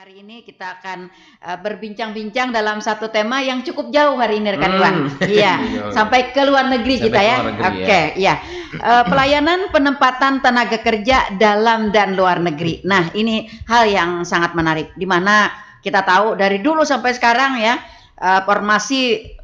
hari ini kita akan berbincang-bincang dalam satu tema yang cukup jauh hari ini rekan Iwan. Iya, sampai ke luar negeri kita ya. Oke, ya. Pelayanan penempatan tenaga kerja dalam dan luar negeri. Nah, ini hal yang sangat menarik di mana kita tahu dari dulu sampai sekarang ya, formasi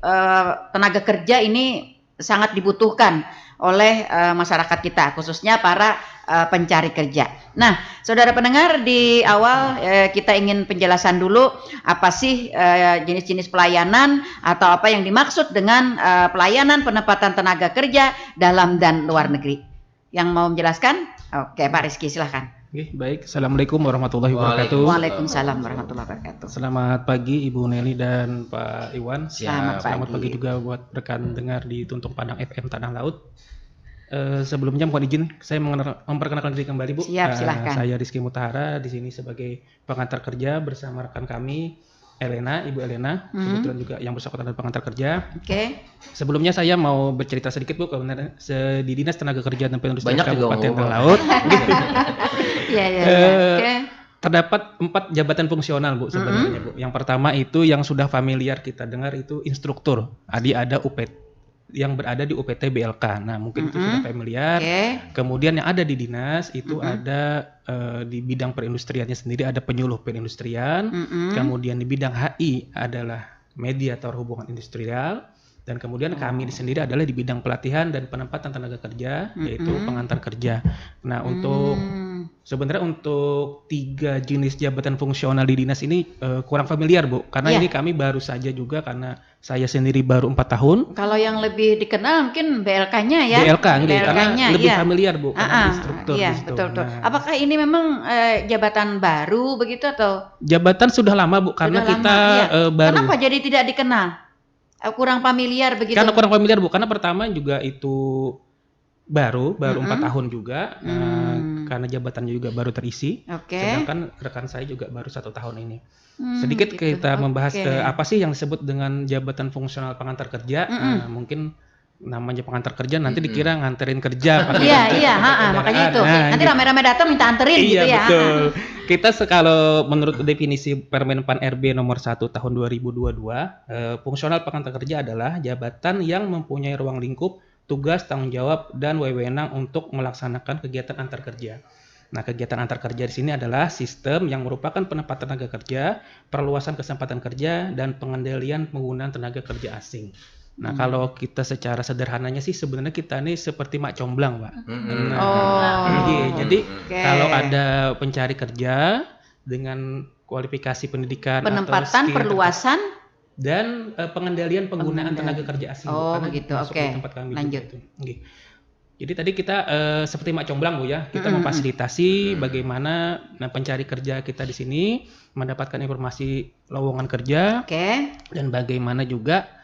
tenaga kerja ini sangat dibutuhkan oleh masyarakat kita, khususnya para pencari kerja. Nah, saudara pendengar, di awal kita ingin penjelasan dulu apa sih jenis-jenis pelayanan atau apa yang dimaksud dengan pelayanan penempatan tenaga kerja dalam dan luar negeri. Yang mau menjelaskan? Oke, Pak Rizky, silahkan. Oke, baik. Assalamualaikum warahmatullahi wabarakatuh. Waalaikumsalam warahmatullahi wabarakatuh. Selamat pagi Ibu Nelly dan Pak Iwan. Selamat pagi juga buat rekan dengar di Tuntung Padang FM Tanah Laut. Sebelumnya mohon izin saya memperkenalkan diri kembali, Bu. Siap, silahkan. Saya Rizky Mutahara di sini sebagai pengantar kerja bersama rekan kami Ibu Elena, kebetulan juga yang bersangkutan dan pengantar kerja. Oke. Sebelumnya saya mau bercerita sedikit, Bu, kebenaran di Dinas Tenaga Kerja dan Perindustrian Kabupaten Tanah Laut. Iya. Oke. Terdapat 4 jabatan fungsional, Bu, sebenarnya, Bu. Yang pertama itu yang sudah familiar kita dengar itu instruktur. Ada UPT yang berada di UPT BLK. Nah, mungkin itu sudah familiar. Kemudian yang ada di dinas itu ada di bidang perindustriannya sendiri ada penyuluh perindustrian. Kemudian di bidang HI adalah mediator hubungan industrial. Dan kemudian kami sendiri adalah di bidang pelatihan dan penempatan tenaga kerja, yaitu pengantar kerja. Nah, sebenarnya untuk 3 jenis jabatan fungsional di dinas ini kurang familiar, Bu, karena ini kami baru saja juga karena saya sendiri baru 4 tahun. Kalau yang lebih dikenal mungkin BLK-nya ya. Karena lebih familiar, Bu, karena instruktur iya, di situ. betul. Nah, apakah ini memang jabatan baru begitu atau? Jabatan sudah lama, Bu, karena kita baru. Kenapa jadi tidak dikenal? Kurang familiar begitu? Karena kurang familiar, Bu, karena pertama juga itu baru 4 tahun juga, karena jabatannya juga baru terisi. Sedangkan rekan saya juga baru 1 tahun ini. Sedikit gitu. Kita membahas apa sih yang disebut dengan jabatan fungsional pengantar kerja. Mungkin namanya pengantar kerja nanti dikira nganterin kerja. Makanya itu. Nanti rame-rame datang minta anterin gitu ya. Betul. Kita kalau menurut definisi Permen PAN RB nomor 1 tahun 2022, fungsional pengantar kerja adalah jabatan yang mempunyai ruang lingkup, tugas, tanggung jawab, dan wewenang untuk melaksanakan kegiatan antar kerja. Nah, kegiatan antar kerja di sini adalah sistem yang merupakan penempatan tenaga kerja, perluasan kesempatan kerja, dan pengendalian penggunaan tenaga kerja asing. Nah, kalau kita secara sederhananya sih sebenarnya kita ini seperti mak comblang, Pak. Jadi kalau ada pencari kerja dengan kualifikasi pendidikan penempatan, atau skill, perluasan dan pengendalian penggunaan tenaga kerja asing. Begitu. Oke. Lanjut. Jadi tadi kita seperti mak comblang, Bu, ya. Kita memfasilitasi bagaimana pencari kerja kita di sini mendapatkan informasi lowongan kerja, dan bagaimana juga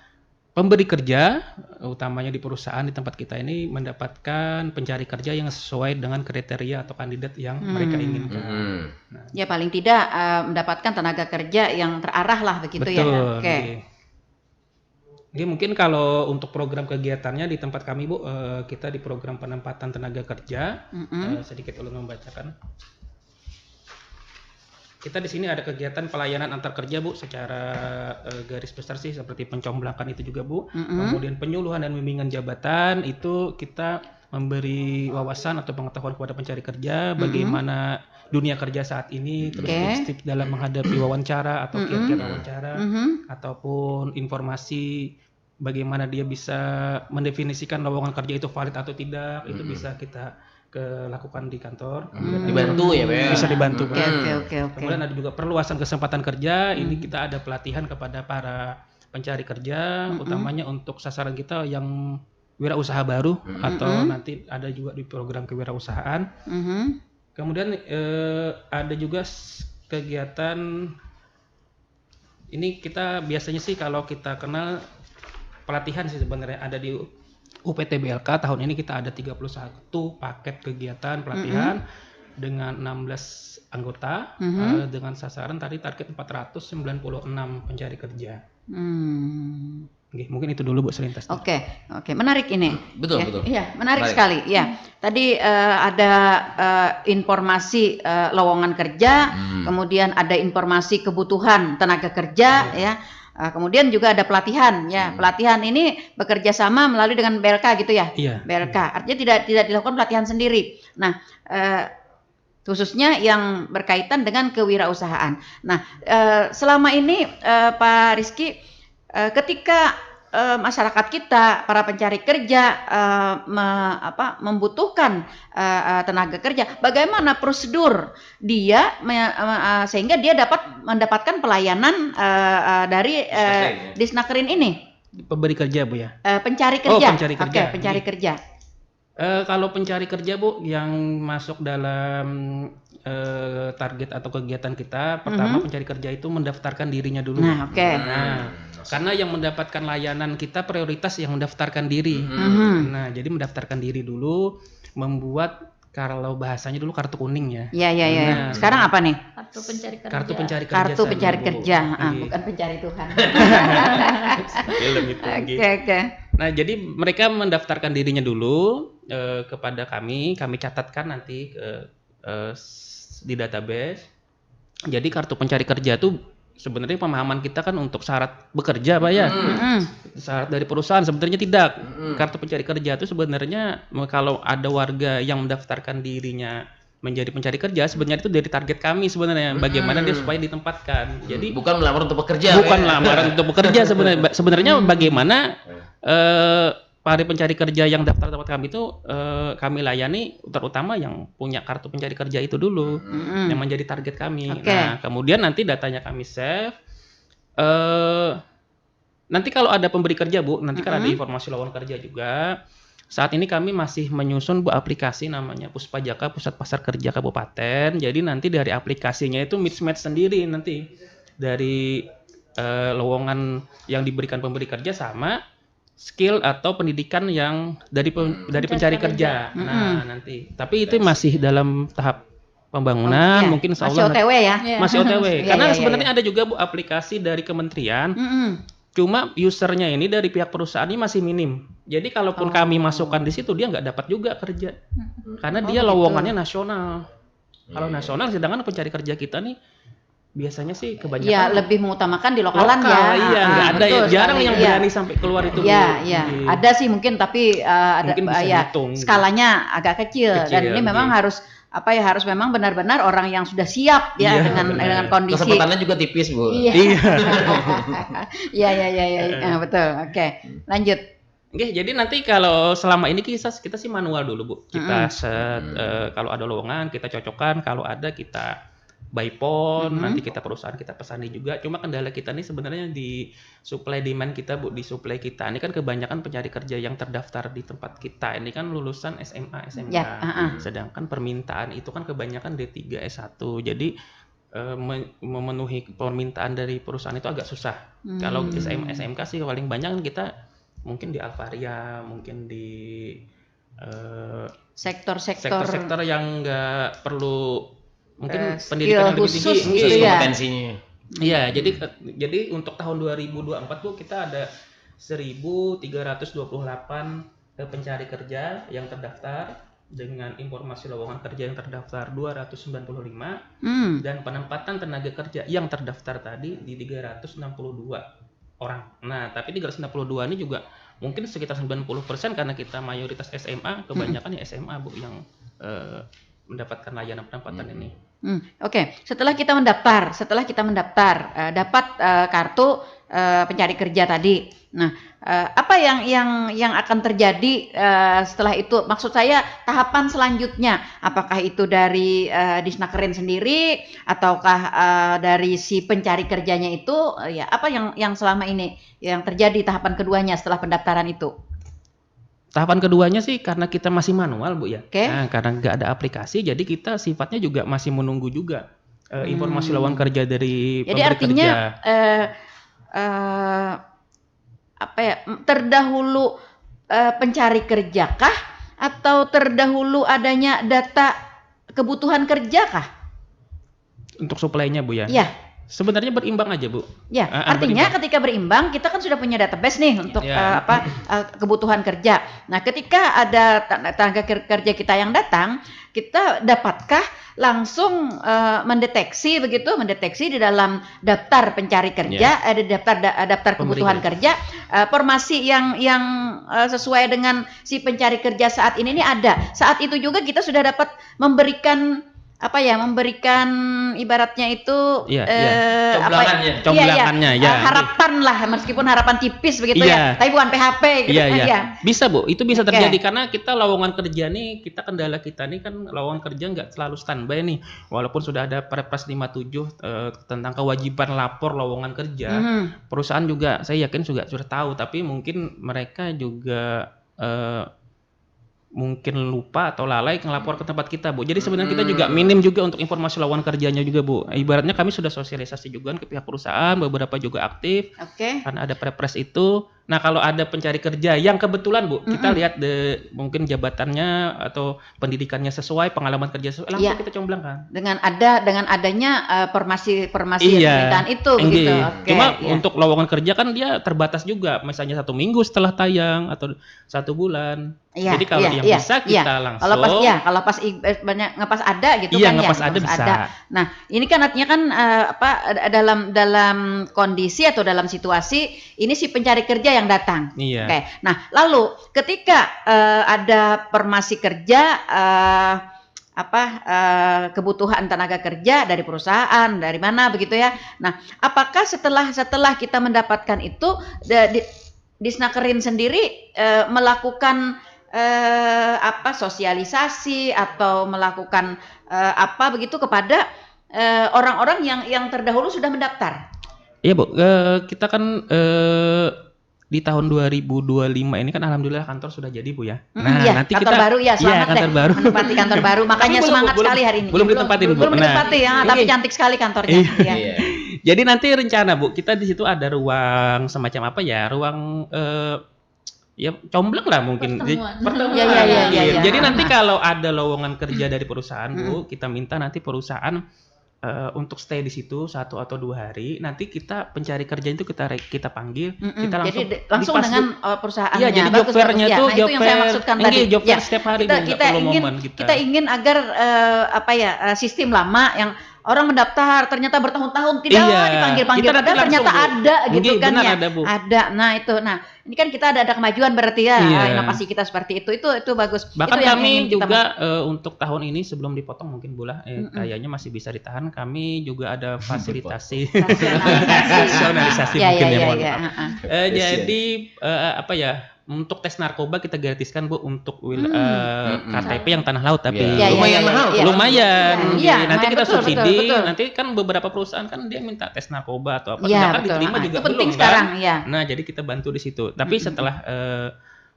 pemberi kerja, utamanya di perusahaan di tempat kita ini mendapatkan pencari kerja yang sesuai dengan kriteria atau kandidat yang mereka inginkan. Nah, ya paling tidak mendapatkan tenaga kerja yang terarah lah begitu. Betul, ya. Oke, mungkin kalau untuk program kegiatannya di tempat kami, Bu, kita di program penempatan tenaga kerja, sedikit ulun membacakan. Kita di sini ada kegiatan pelayanan antar kerja, Bu, secara garis besar sih seperti pencomblakan itu juga, Bu. Kemudian penyuluhan dan bimbingan jabatan itu kita memberi wawasan atau pengetahuan kepada pencari kerja bagaimana dunia kerja saat ini, terus tips-tips dalam menghadapi wawancara atau kiat-kiat wawancara, ataupun informasi bagaimana dia bisa mendefinisikan lowongan kerja itu valid atau tidak, itu bisa kita lakukan di kantor. Dibantu ya, Pak. Bisa dibantu. Oke. Kemudian ada juga perluasan kesempatan kerja. Ini kita ada pelatihan kepada para pencari kerja, utamanya untuk sasaran kita yang wirausaha baru atau nanti ada juga di program kewirausahaan. Kemudian ada juga kegiatan ini kita biasanya sih kalau kita kenal pelatihan sih sebenarnya ada di UPT BLK. Tahun ini kita ada 31 paket kegiatan pelatihan dengan 16 anggota dengan sasaran tadi target 496 pencari kerja. Mungkin itu dulu Bu selintas. Oke, menarik ini. Betul, ya, betul. Iya, menarik sekali. Ya, tadi ada informasi lowongan kerja, kemudian ada informasi kebutuhan tenaga kerja, ya. Kemudian juga ada pelatihan, ya. Pelatihan ini bekerja sama melalui dengan BLK gitu ya. Iya. BLK. Artinya tidak dilakukan pelatihan sendiri. Nah, khususnya yang berkaitan dengan kewirausahaan. Nah, selama ini Pak Rizky, ketika masyarakat kita, para pencari kerja membutuhkan tenaga kerja, bagaimana prosedur dia sehingga dia dapat mendapatkan pelayanan dari Disnakerin ini? Pemberi kerja Bu ya. Pencari kerja. Pencari kerja. Oke, pencari kerja. Kalau pencari kerja Bu yang masuk dalam target atau kegiatan kita, pertama pencari kerja itu mendaftarkan dirinya dulu. Nah, oke. Nah, karena yang mendapatkan layanan kita prioritas yang mendaftarkan diri. Nah, jadi mendaftarkan diri dulu, membuat kalau bahasanya dulu kartu kuning ya. Iya. Nah, sekarang apa nih? Kartu pencari kerja. Kartu pencari kerja. Kartu pencari Bu. kerja, Iya. bukan pencari Tuhan. Film itu. Oke. Nah, jadi mereka mendaftarkan dirinya dulu kepada kami catatkan nanti di database. Jadi kartu pencari kerja itu sebenarnya pemahaman kita kan untuk syarat bekerja Pak ya. Syarat dari perusahaan sebenarnya tidak. Kartu pencari kerja itu sebenarnya kalau ada warga yang mendaftarkan dirinya menjadi pencari kerja, sebenarnya itu dari target kami sebenarnya. Bagaimana dia supaya ditempatkan. Jadi bukan melamar untuk bekerja. Bukan lamaran untuk bekerja sebenarnya. Sebenarnya bagaimana para pencari kerja yang daftar tempat kami itu kami layani terutama yang punya kartu pencari kerja itu dulu yang menjadi target kami. Nah, kemudian nanti datanya kami save. Nanti kalau ada pemberi kerja Bu, nanti kan ada informasi lowongan kerja juga. Saat ini kami masih menyusun Bu aplikasi namanya Puspajaka Pusat Pasar Kerja Kabupaten. Jadi nanti dari aplikasinya itu mismatch sendiri nanti dari lowongan yang diberikan pemberi kerja sama skill atau pendidikan yang dari pencari kerja. Nah, nanti. Tapi itu masih dalam tahap pembangunan, mungkin insya Allah masih OTW ya. Masih OTW. Karena Iya, sebenarnya ada juga Bu aplikasi dari kementerian. Cuma usernya ini dari pihak perusahaan ini masih minim. Jadi kalaupun kami masukkan di situ dia nggak dapat juga kerja. Karena dia lowongannya nasional. Kalau nasional sedangkan pencari kerja kita nih biasanya sih kebanyakan Iya, lebih mengutamakan di lokalan ya. Iya, nggak ada ya. Jarang yang berani iya. sampai keluar itu. Iya. Ada sih mungkin tapi ada Mungkin bisa ya dihitung. skalanya agak kecil dan ini memang harus harus memang benar-benar orang yang sudah siap ya dengan kondisi. Kesempatannya juga tipis Bu. Iya. Iya, betul. Oke. Lanjut. Oke, jadi nanti kalau selama ini kita sih manual dulu Bu. Kita kalau ada lowongan kita cocokkan, kalau ada kita by phone, nanti kita perusahaan kita pesani juga. Cuma kendala kita nih sebenarnya di supply demand kita Bu, di supply kita ini kan kebanyakan pencari kerja yang terdaftar di tempat kita ini kan lulusan SMA, SMK. Sedangkan permintaan itu kan kebanyakan D3, S1. Jadi memenuhi permintaan dari perusahaan itu agak susah. Kalau SMA, SMK sih paling banyak kan kita mungkin di Alvaria, mungkin di sektor-sektor yang nggak perlu mungkin pendidikan yang lebih khusus tinggi gitu ya. Kompetensinya. Iya, jadi untuk tahun 2024 Bu kita ada 1.328 pencari kerja yang terdaftar dengan informasi lowongan kerja yang terdaftar 295 dan penempatan tenaga kerja yang terdaftar tadi di 362 orang. Nah, tapi 362 ini juga mungkin sekitar 90% karena kita mayoritas SMA, kebanyakan ya SMA Bu yang mendapatkan layanan penempatan ini. Oke. Setelah kita mendaftar, dapat kartu pencari kerja tadi. Nah, apa yang akan terjadi setelah itu? Maksud saya tahapan selanjutnya, apakah itu dari Disnakerin sendiri ataukah dari si pencari kerjanya itu? Ya, apa yang selama ini yang terjadi tahapan keduanya setelah pendaftaran itu? Tahapan keduanya sih karena kita masih manual Bu ya. Nah, karena nggak ada aplikasi, jadi kita sifatnya juga masih menunggu juga informasi lowongan kerja dari jadi pemberi artinya kerja. Terdahulu pencari kerjakah atau terdahulu adanya data kebutuhan kerjakah? Untuk suplainya Bu ya. Iya. Sebenarnya berimbang aja, Bu. Ya, artinya ketika berimbang kita kan sudah punya database nih untuk kebutuhan kerja. Nah, ketika ada tenaga kerja kita yang datang, kita dapatkah langsung mendeteksi di dalam daftar pencari kerja, ada daftar kebutuhan kerja, formasi yang sesuai dengan si pencari kerja saat ini ada. Saat itu juga kita sudah dapat memberikan ibaratnya itu comblangannya harapan lah, meskipun harapan tipis begitu tapi bukan PHP gitu bisa, Bu, itu bisa terjadi karena kita lowongan kerja nih, kendala kita nih kan lowongan kerja nggak selalu standby nih, walaupun sudah ada Perpres 57 tentang kewajiban lapor lowongan kerja. Perusahaan juga saya yakin sudah tahu, tapi mungkin mereka juga mungkin lupa atau lalai ngelapor ke tempat kita, Bu. Jadi sebenarnya kita juga minim juga untuk informasi lowongan kerjanya juga, Bu. Ibaratnya kami sudah sosialisasi juga ke pihak perusahaan, beberapa juga aktif. Karena ada Perpres itu. Nah, kalau ada pencari kerja yang kebetulan, Bu, kita lihat mungkin jabatannya atau pendidikannya sesuai, pengalaman kerja sesuai, langsung kita comblangkan. Dengan adanya formasi pemberitaan itu begitu. Cuma untuk lowongan kerja kan dia terbatas juga, misalnya 1 minggu setelah tayang atau 1 bulan. Jadi kalau yang bisa kita langsung. Kalau pas banyak ngepas ada gitu kan ngepas ada bisa. Nah, ini kan artinya kan dalam kondisi atau dalam situasi ini si pencari kerja yang datang. Nah, lalu ketika ada formasi kerja kebutuhan tenaga kerja dari perusahaan, dari mana begitu ya. Nah, apakah setelah kita mendapatkan itu Disnakerin sendiri melakukan sosialisasi atau melakukan begitu kepada orang-orang yang terdahulu sudah mendaftar? Iya, Bu, kita kan di tahun 2025 ini kan alhamdulillah kantor sudah jadi, Bu ya. Nah, nanti kantor baru ya, selamat kantor baru. Menempati kantor baru, makanya semangat sekali hari ini. Belum ditempatin, Bu. Belum ditempati tapi cantik sekali kantornya. Jadi nanti rencana, Bu, kita di situ ada ruang semacam ruang comblang lah mungkin. Pertemuan. Jadi nanti kalau ada lowongan kerja dari perusahaan, Bu, kita minta nanti perusahaan untuk stay di situ 1 atau 2 hari. Nanti kita pencari kerja itu kita panggil, kita langsung dengan perusahaannya. Iya, jadi job fair-nya tuh itu yang saya maksudkan tadi. Job fair setiap hari, kita ingin agar sistem lama yang orang mendaftar ternyata bertahun-tahun tidak dipanggil-panggil, padahal ternyata ada gitu kan ya. Ada. Nah, itu. Nah, ini kan kita ada kemajuan berarti inovasi kita seperti itu. Itu bagus. Bahkan itu kami juga untuk tahun ini sebelum dipotong mungkin bulan kayaknya masih bisa ditahan. Kami juga ada fasilitasi rasionalisasi mungkin jadi untuk tes narkoba kita gratiskan, Bu, untuk KTP yang tanah laut, tapi lumayan mahal. Nanti kita subsidi. Nanti kan beberapa perusahaan kan dia minta tes narkoba atau apa, diterima juga itu penting belum sekarang, kan. Nah, jadi kita bantu di situ. Tapi setelah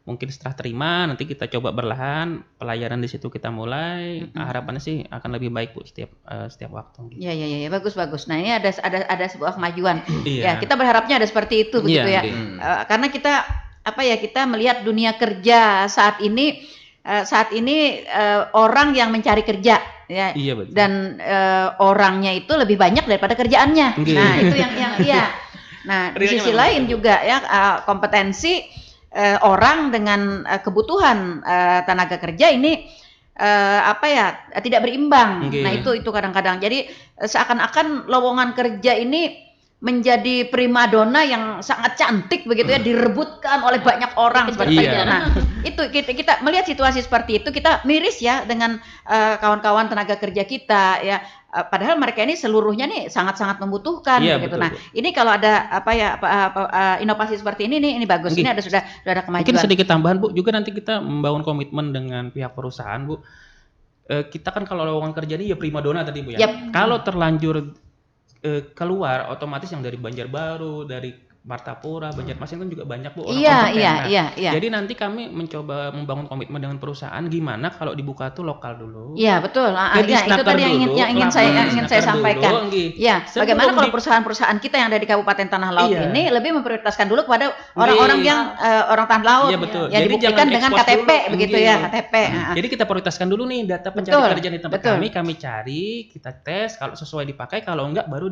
mungkin setelah terima nanti kita coba berlahan pelayanan di situ kita mulai. Harapannya sih akan lebih baik, Bu, setiap waktu. Iya, bagus. Nah, ini ada sebuah kemajuan. Ya, kita berharapnya ada seperti itu begitu ya. Karena kita kita melihat dunia kerja saat ini orang yang mencari kerja ya. Betul. Dan orangnya itu lebih banyak daripada kerjaannya. Nah, itu yang Nah, di sisi lain juga ya kompetensi orang dengan kebutuhan tenaga kerja ini tidak berimbang. Nah, itu kadang-kadang jadi seakan-akan lowongan kerja ini menjadi primadona yang sangat cantik begitu ya, direbutkan oleh banyak orang seperti itu. Nah, itu kita melihat situasi seperti itu, kita miris ya dengan kawan-kawan tenaga kerja kita ya. Padahal mereka ini seluruhnya nih sangat-sangat membutuhkan begitu. Betul, nah, ini kalau ada inovasi seperti ini bagus. Ini sudah ada kemajuan. Mungkin sedikit tambahan, Bu, juga nanti kita membangun komitmen dengan pihak perusahaan, Bu. Kita kan kalau lowongan kerja ini primadona tadi, Bu ya. Kalau terlanjur keluar otomatis yang dari Banjarbaru, dari Martapura, Banjarmasin kan juga banyak, Bu, orang kompeten. Jadi nanti kami mencoba membangun komitmen dengan perusahaan gimana kalau dibuka tuh lokal dulu. Iya, betul. Itu tadi yang ingin saya sampaikan. Ya, bagaimana kalau perusahaan-perusahaan kita yang ada di Kabupaten Tanah Laut ini lebih memprioritaskan dulu kepada orang-orang yang orang Tanah Laut. Iya, betul. Yang dibuktikan dengan KTP dulu, begitu ya, KTP. Jadi kita prioritaskan dulu nih data pencari kerja di tempat kami cari, kita tes, kalau sesuai dipakai, kalau enggak baru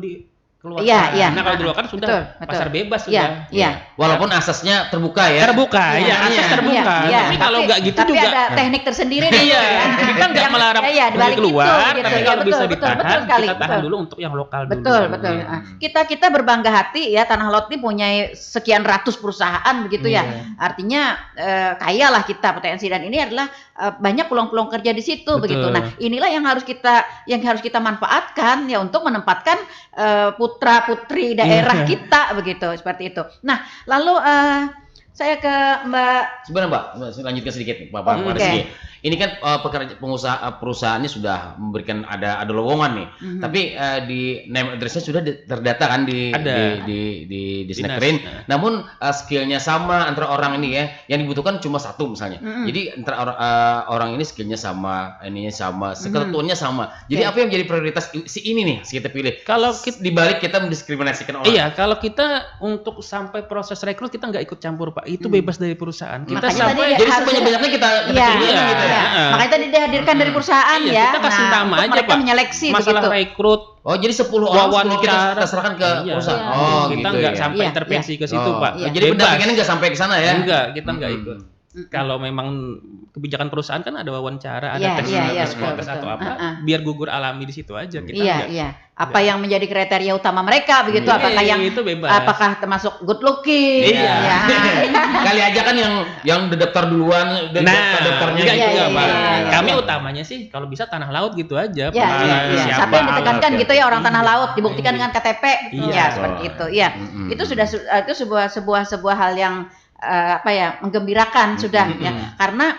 keluar. Iya. Nah, kalau di luar kan sudah Betul. pasar bebas Iya, sudah. iya. Walaupun asasnya terbuka ya. Terbuka, Iya, ya akses iya. terbuka. Iya, Tapi kalau nggak gitu tapi juga. ada teknik tersendiri dulu. Iya, ya. kita nggak Yang- melarang iya, di balik keluar, itu, gitu. tapi Ya, kalau bisa betul ditahan, sekali, kita tahan betul. dulu untuk yang lokal dulu. Betul. Hmm. Kita berbangga hati ya, Tanah Laut ini punya sekian ratus perusahaan begitu ya. Iya. Artinya kaya lah kita potensi, dan ini adalah banyak peluang-peluang kerja di situ Betul. begitu. Nah, inilah yang harus kita manfaatkan ya untuk menempatkan putra-putri daerah kita begitu, seperti itu. Nah, lalu saya ke Mbak. Sebenarnya Mbak, lanjutkan sedikit Bapak Oke. Rizky. Ini kan perusahaannya sudah memberikan ada lowongan nih. Mhm. Tapi di name address-nya sudah terdata kan di Ada. di Dinas. Snakerin. Namun skillnya sama antara orang ini ya, yang dibutuhkan cuma satu misalnya. Mhm. Jadi antara orang ini skillnya sama, ininya sama, ketentuannya sama. Jadi Oke. apa yang menjadi prioritas si ini nih kita pilih? Kalau Di balik kita mendiskriminasikan orang. Iya, kalau kita untuk sampai proses rekrut kita nggak ikut campur Pak, itu bebas dari perusahaan. Kita Makanya sampai tadi Jadi harusnya- sebanyak-banyaknya kita Iya, pilih iya, gitu ya. iya. Makanya tadi dihadirkan dari perusahaan Iya, ya. kita kasih nama untuk aja mereka Pak. menyeleksi Masalah begitu. rekrut, Oh, jadi 10 orang 10 kita wawancara, serahkan ke iya. perusahaan. Iya. Oh, kita gitu nggak ya. sampai Iya, intervensi ke situ Oh, Pak. Iya. Jadi pendampingannya nggak sampai ke sana ya? Enggak, kita nggak Mm-mm. ikut. Kalau memang kebijakan perusahaan kan ada wawancara, ada Iya, tes iya, psikotes betul. atau apa, Heeh. biar gugur alami di situ aja. Kita Iya, nggak. iya. Apa yang menjadi kriteria utama mereka begitu? Iya, Apakah yang itu bebas. apakah termasuk good looking? Iya. Ya. Kali aja kan yang udah daftar duluan, udah daftarnya enggak Iya, juga, iya, Pak. iya. Kami utamanya sih kalau bisa tanah laut gitu aja. Ya, Pak. iya, iya. Siapa Sampai ditekankan Oke, gitu ya, orang tanah laut dibuktikan Iya. dengan KTP. Iya. Ya, seperti itu. Iya. Mm-mm. Itu sudah itu sebuah hal yang menggembirakan sudah ya. Karena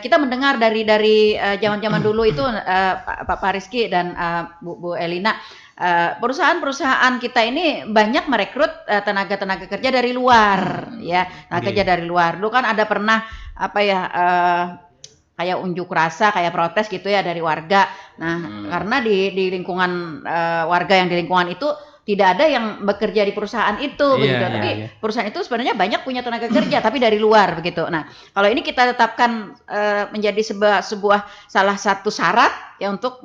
kita mendengar dari zaman-zaman dulu itu Pak Rizky dan Bu Elina, perusahaan-perusahaan kita ini banyak merekrut tenaga kerja dari luar ya, tenaga kerja dari luar. Dulu kan ada pernah kayak unjuk rasa, kayak protes gitu ya dari warga. Nah, karena di lingkungan warga yang di lingkungan itu tidak ada yang bekerja di perusahaan itu begitu. Iya, Tapi iya. perusahaan itu sebenarnya banyak punya tenaga kerja tapi dari luar begitu. Nah, kalau ini kita tetapkan menjadi sebuah salah satu syarat ya untuk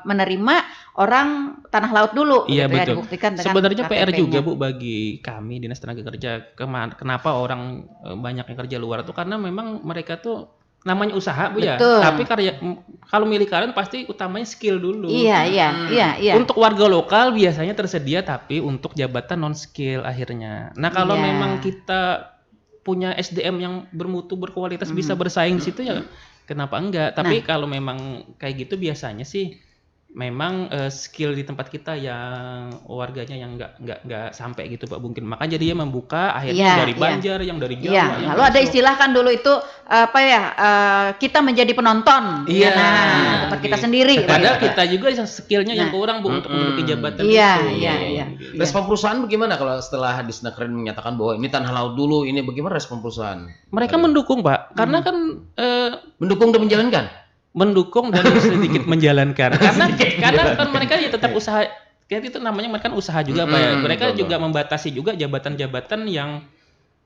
menerima orang tanah laut dulu Iya, gitu ya, betul. dibuktikan dengan Sebenarnya PR KTP-nya. juga Bu bagi kami Dinas Tenaga Kerja. Kenapa orang banyak yang kerja luar tuh karena memang mereka tuh namanya usaha Bu ya. Betul. Tapi kalau milih kalian pasti utamanya skill dulu. Iya. Untuk warga lokal biasanya tersedia tapi untuk jabatan non skill akhirnya. Nah, kalau Iya. memang kita punya SDM yang bermutu berkualitas bisa bersaing di situ ya kenapa enggak? Tapi kalau memang kayak gitu biasanya sih memang skill di tempat kita yang warganya yang nggak sampai gitu Pak mungkin. Maka jadinya membuka akhirnya Iya, dari iya. Banjar yang dari Jawa Iya, yang lalu ada masuk. istilah kan dulu itu kita menjadi penonton. Iya. Nah, tempat kita Gitu. sendiri. Padahal begitu. kita juga yang skillnya yang kurang Bu untuk menduduki jabatan Iya, itu. iya. Gitu. Respon perusahaan bagaimana kalau setelah di Snakerin menyatakan bahwa ini tanah laut dulu, ini bagaimana respon perusahaan? Mereka mendukung Pak, karena kan Mendukung dan menjalankan? mendukung dan sedikit menjalankan. Karena kan mereka ya tetap usaha. Kayak itu namanya mereka kan usaha juga Pak ya. Mereka betul, juga membatasi juga jabatan-jabatan yang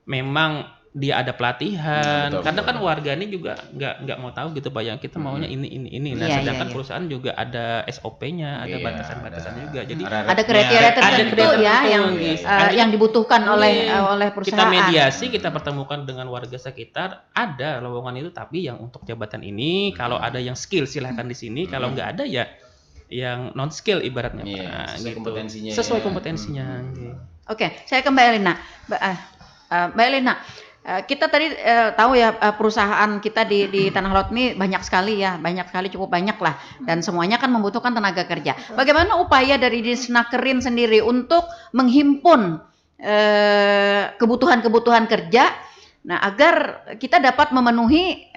memang dia ada pelatihan. Betul, Karena betul. kan warga ini juga nggak mau tahu gitu Pak yang kita maunya ini. Nah, Iya, sedangkan iya. perusahaan juga ada SOP-nya, ada Iya, batasan-batasan juga. Jadi Ada kriteria tertentu kriteria ya tertentu. yang dibutuhkan oleh Kita perusahaan. mediasi, kita pertemukan dengan warga sekitar, ada lowongan itu tapi yang untuk jabatan ini kalau ada yang skill silahkan di sini, kalau nggak ada ya yang non skill ibaratnya Iya, Pak. sesuai kompetensinya Sesuai ya. kompetensinya. Oke, saya ke Mbak Elina. Mbak Elina, kita tadi tahu ya perusahaan kita di Tanah Laut ini banyak sekali, cukup banyak lah, dan semuanya kan membutuhkan tenaga kerja. Bagaimana upaya dari Disnakerin sendiri untuk menghimpun kebutuhan-kebutuhan kerja, nah agar kita dapat memenuhi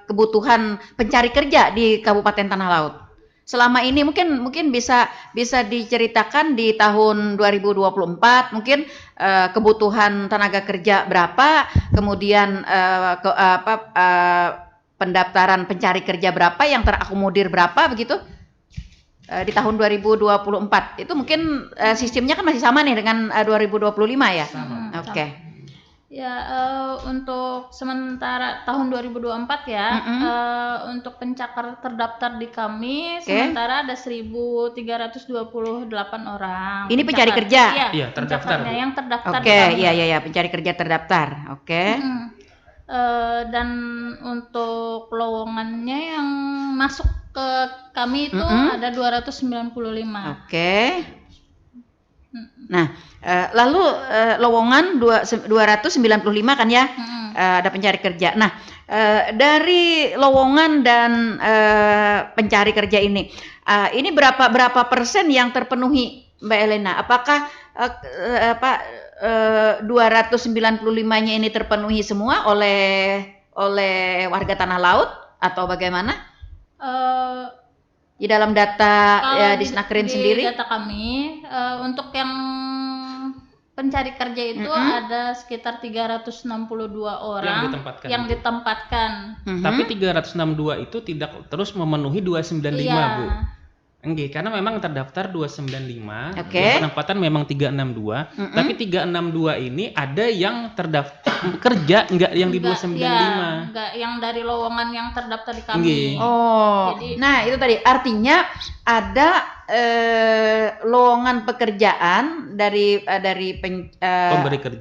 kebutuhan pencari kerja di Kabupaten Tanah Laut? Selama ini mungkin bisa diceritakan di tahun 2024 mungkin kebutuhan tenaga kerja berapa, kemudian pendaftaran pencari kerja berapa, yang terakomodir berapa begitu di tahun 2024. Itu mungkin sistemnya kan masih sama nih dengan 2025 ya. Sama. Oke. Ya, untuk sementara tahun 2024 ya, untuk pencakar terdaftar di kami sementara ada 1.328 orang. Ini pencari kerja? Iya, terdaftar. Yang terdaftar di kami. Iya, pencari kerja terdaftar. Dan untuk lowongannya yang masuk ke kami itu ada 295. Nah, lalu lowongan 295 kan ya, ada pencari kerja. Nah, dari lowongan dan pencari kerja ini berapa persen yang terpenuhi, Mbak Elena? Apakah 295-nya ini terpenuhi semua oleh warga Tanah Laut atau bagaimana? Di dalam data Disnakerin sendiri? Di data kami, untuk yang pencari kerja itu ada sekitar 362 orang yang ditempatkan. Tapi 362 itu tidak terus memenuhi 295, Bu. Enggak, karena memang terdaftar 295, yang penempatan memang 362, tapi 362 ini ada yang terdaftar kerja enggak yang di 295. Enggak, yang dari lowongan yang terdaftar di kami. Jadi, nah itu tadi artinya ada lowongan pekerjaan dari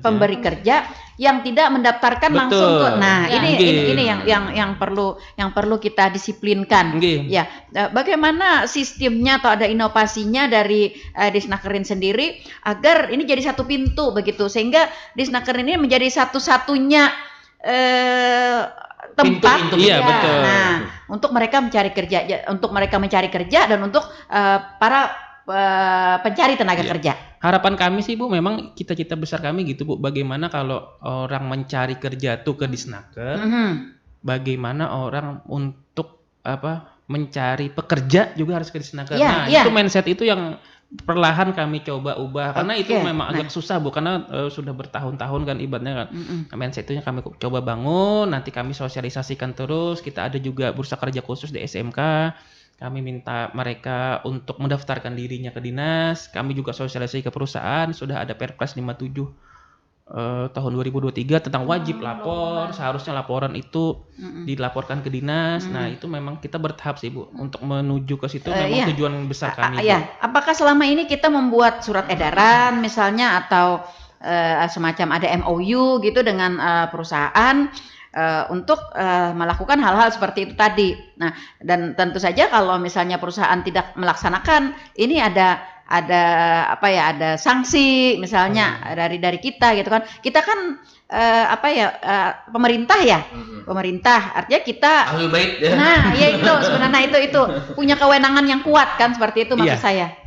pemberi kerja yang tidak mendaftarkan langsung tuh. Nah, ini yang perlu kita disiplinkan. Ya, bagaimana sistemnya atau ada inovasinya dari Disnakerin sendiri agar ini jadi satu pintu begitu, sehingga Disnakerin ini menjadi satu-satunya tempat betul. Nah, untuk mereka mencari kerja, dan untuk para pencari tenaga kerja. Harapan kami sih, Bu, memang cita-cita besar kami gitu, Bu. Bagaimana kalau orang mencari kerja tuh ke Disnaker, bagaimana orang untuk mencari pekerja juga harus ke Disnaker. Itu mindset itu yang perlahan kami coba ubah, karena itu memang agak susah, Bu, karena sudah bertahun-tahun kan ibaratnya kan. Mindset itu yang kami coba bangun, nanti kami sosialisasikan terus. Kita ada juga bursa kerja khusus di SMK. Kami minta mereka untuk mendaftarkan dirinya ke dinas. Kami juga sosialisasi ke perusahaan. Sudah ada Perpres 57 tahun 2023 tentang wajib lapor. Seharusnya laporan itu dilaporkan ke dinas. Nah, itu memang kita bertahap sih, Bu, untuk menuju ke situ. Memang tujuan besar kami. Apakah selama ini kita membuat surat edaran misalnya atau semacam ada MOU gitu dengan perusahaan untuk melakukan hal-hal seperti itu tadi. Nah, dan tentu saja kalau misalnya perusahaan tidak melaksanakan, ini ada sanksi misalnya dari kita gitu kan. Kita kan pemerintah ya. Pemerintah artinya kita ahli bait ya. Nah, ya itu sebenarnya itu punya kewenangan yang kuat kan, seperti itu maksud saya.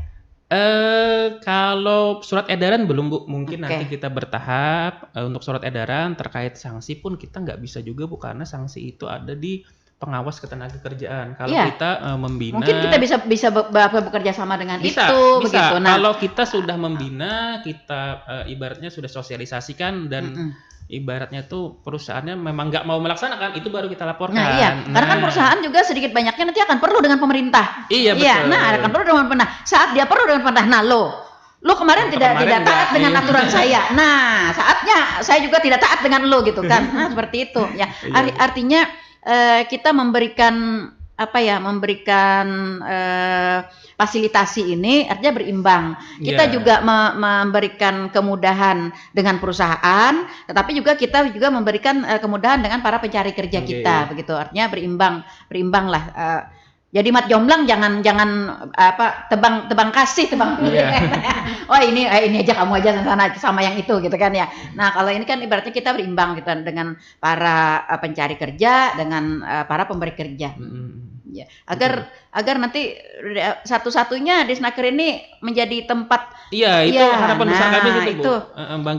Kalau surat edaran belum, Bu. Mungkin nanti kita bertahap. Untuk surat edaran terkait sanksi pun kita nggak bisa juga, Bu, karena sanksi itu ada di pengawas ketenagakerjaan. Kalau kita membina, mungkin kita bisa bekerja sama dengan bisa. Begitu. Nah, kalau kita sudah membina, kita ibaratnya sudah sosialisasikan dan ibaratnya tuh perusahaannya memang nggak mau melaksanakan, itu baru kita laporkan. Karena kan perusahaan juga sedikit banyaknya nanti akan perlu dengan pemerintah. Iya, betul. Akan perlu dengan pemerintah. Saat dia perlu dengan pemerintah, nah lo kemarin tidak taat dengan aturan saya. Nah, saatnya saya juga tidak taat dengan lo gitu kan. Nah, seperti itu. Ya, artinya kita memberikan fasilitasi ini artinya berimbang. Kita juga memberikan kemudahan dengan perusahaan, tetapi juga kita memberikan kemudahan dengan para pencari kerja kita, begitu. Artinya berimbang lah. Jadi mat jomblang jangan tebang kasih. Oh ini aja, kamu aja sama yang itu gitu kan ya. Nah, kalau ini kan ibaratnya kita berimbang gitu dengan para pencari kerja dengan para pemberi kerja. Ya, agar nanti satu-satunya Disnaker ini menjadi tempat. Itu harapan besar kami itu.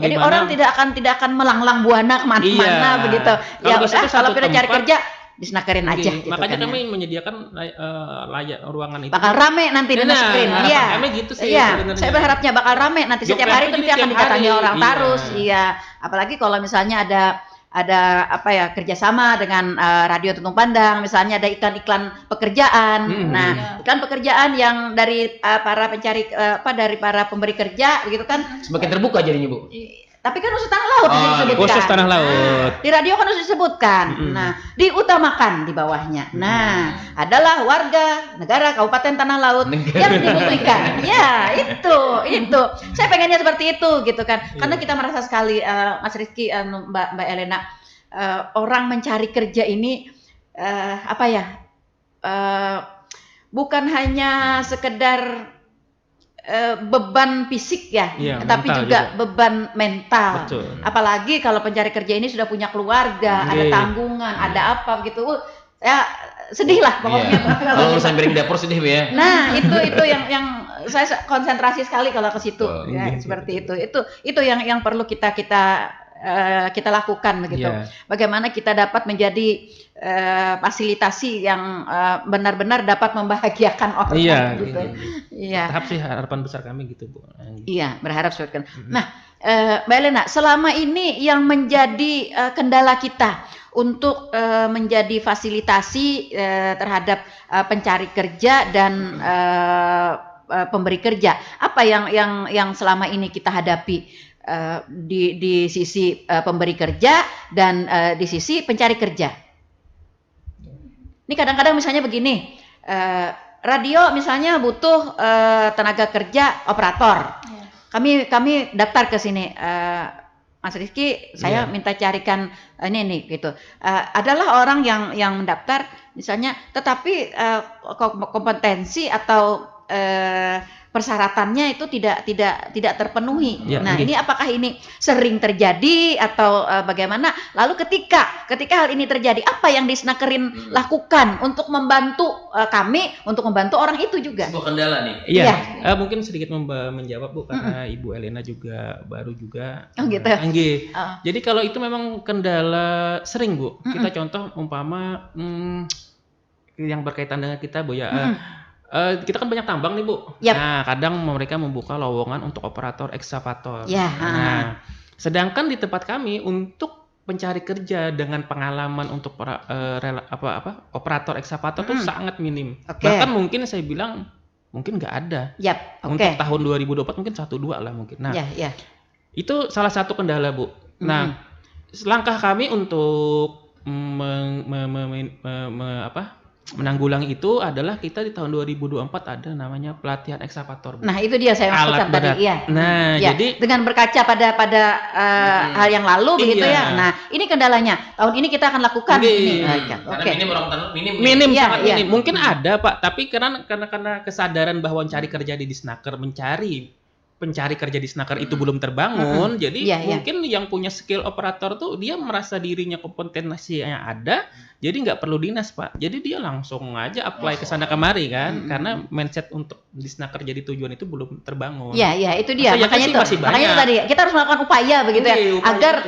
Jadi orang tidak akan melanglang buana kemana-mana begitu. Kalau kita cari kerja Disnakerin aja. Gitu makanya kan, kami menyediakan layak ruangan itu. Bakal rame nanti Disnakerin. Kami gitu sih. Saya berharapnya bakal rame nanti. Setiap hari itu akan didatangi orang terus. Apalagi kalau misalnya ada kerjasama dengan Radio Tuntung Pandang, misalnya ada iklan-iklan pekerjaan. Iklan pekerjaan yang dari para pencari dari para pemberi kerja begitu kan. Semakin terbuka jadinya, Bu. Tapi kan khusus tanah laut disebutkan. Khusus tanah laut. Di radio kan harus disebutkan. Nah, diutamakan di bawahnya. Nah, adalah warga negara Kabupaten Tanah Laut yang dibutuhkan. Ya, itu. Saya pengennya seperti itu gitu kan. Karena kita merasa sekali Mas Rizky, Mbak Elena, orang mencari kerja ini bukan hanya sekedar beban fisik ya, tapi juga beban mental. Betul. Apalagi kalau pencari kerja ini sudah punya keluarga, ada tanggungan, ada apa gitu. Ya sedih lah pokoknya. Kalau urusan piring dapur sedih ya. Nah, itu yang saya konsentrasi sekali kalau ke situ. Seperti itu. Itu yang perlu kita lakukan begitu. Bagaimana kita dapat menjadi fasilitasi yang benar-benar dapat membahagiakan orang gitu. Iya. Tahap sih harapan besar kami gitu, Bu. Iya, berharap seperti itu. Nah, Mbak Elena, selama ini yang menjadi kendala kita untuk menjadi fasilitasi terhadap pencari kerja dan pemberi kerja, apa yang selama ini kita hadapi di sisi pemberi kerja dan di sisi pencari kerja? Ini kadang-kadang misalnya begini, radio misalnya butuh tenaga kerja operator. Kami daftar ke sini, Mas Rizky, saya minta carikan ini gitu. Adalah orang yang mendaftar misalnya, tetapi kompetensi atau persyaratannya itu tidak terpenuhi. Nah, ini apakah ini sering terjadi atau bagaimana? Lalu ketika hal ini terjadi, apa yang Disnakerin lakukan untuk membantu kami, untuk membantu orang itu juga? Sebuah kendala nih. Iya. Mungkin sedikit menjawab, Bu, karena Ibu Elena juga baru juga. Oh gitu. Jadi kalau itu memang kendala sering, Bu. Kita contoh umpama yang berkaitan dengan kita, Bu ya. Kita kan banyak tambang nih, Bu. Nah, kadang mereka membuka lowongan untuk operator ekskavator. Nah, sedangkan di tempat kami untuk pencari kerja dengan pengalaman untuk operator ekskavator itu sangat minim. Bahkan mungkin saya bilang mungkin nggak ada. Untuk tahun 2024 mungkin 1-2 lah mungkin. Nah, itu salah satu kendala, Bu. Nah, langkah kami untuk menanggulangi itu adalah kita di tahun 2024 ada namanya pelatihan ekskavator. Nah, itu dia saya maksudkan tadi. Nah, jadi dengan berkaca pada hal yang lalu begitu ya. Nah, ini kendalanya. Tahun ini kita akan lakukan ini. Minim sangat minim. Mungkin ada, Pak, tapi karena kesadaran bahwa mencari kerja di Disnaker, pencari kerja di Disnaker itu belum terbangun, jadi mungkin yang punya skill operator tuh dia merasa dirinya kompetensinya ada, jadi nggak perlu dinas, Pak. Jadi dia langsung aja apply ke sana kemari kan, karena mindset untuk Disnaker jadi tujuan itu belum terbangun. Iya, itu dia. Makanya itu tadi kita harus melakukan upaya begitu agar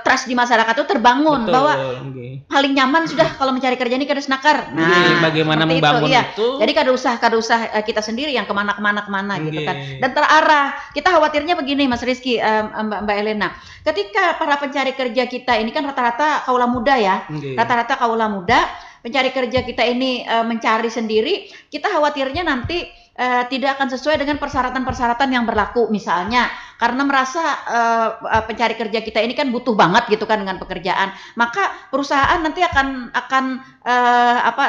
trust di masyarakat itu terbangun bahwa paling nyaman sudah kalau mencari kerja ini ke Disnaker. Nah, bagaimana membangun itu? Jadi kada usah kita sendiri yang kemana gitu kan. Dan terarah. Kita khawatirnya begini, Mas Rizky, Mbak Elena. Ketika para pencari kerja kita ini kan rata-rata kaula muda ya. Rata-rata kaula muda, pencari kerja kita ini mencari sendiri, kita khawatirnya nanti tidak akan sesuai dengan persyaratan-persyaratan yang berlaku, misalnya karena merasa pencari kerja kita ini kan butuh banget gitu kan dengan pekerjaan, maka perusahaan nanti akan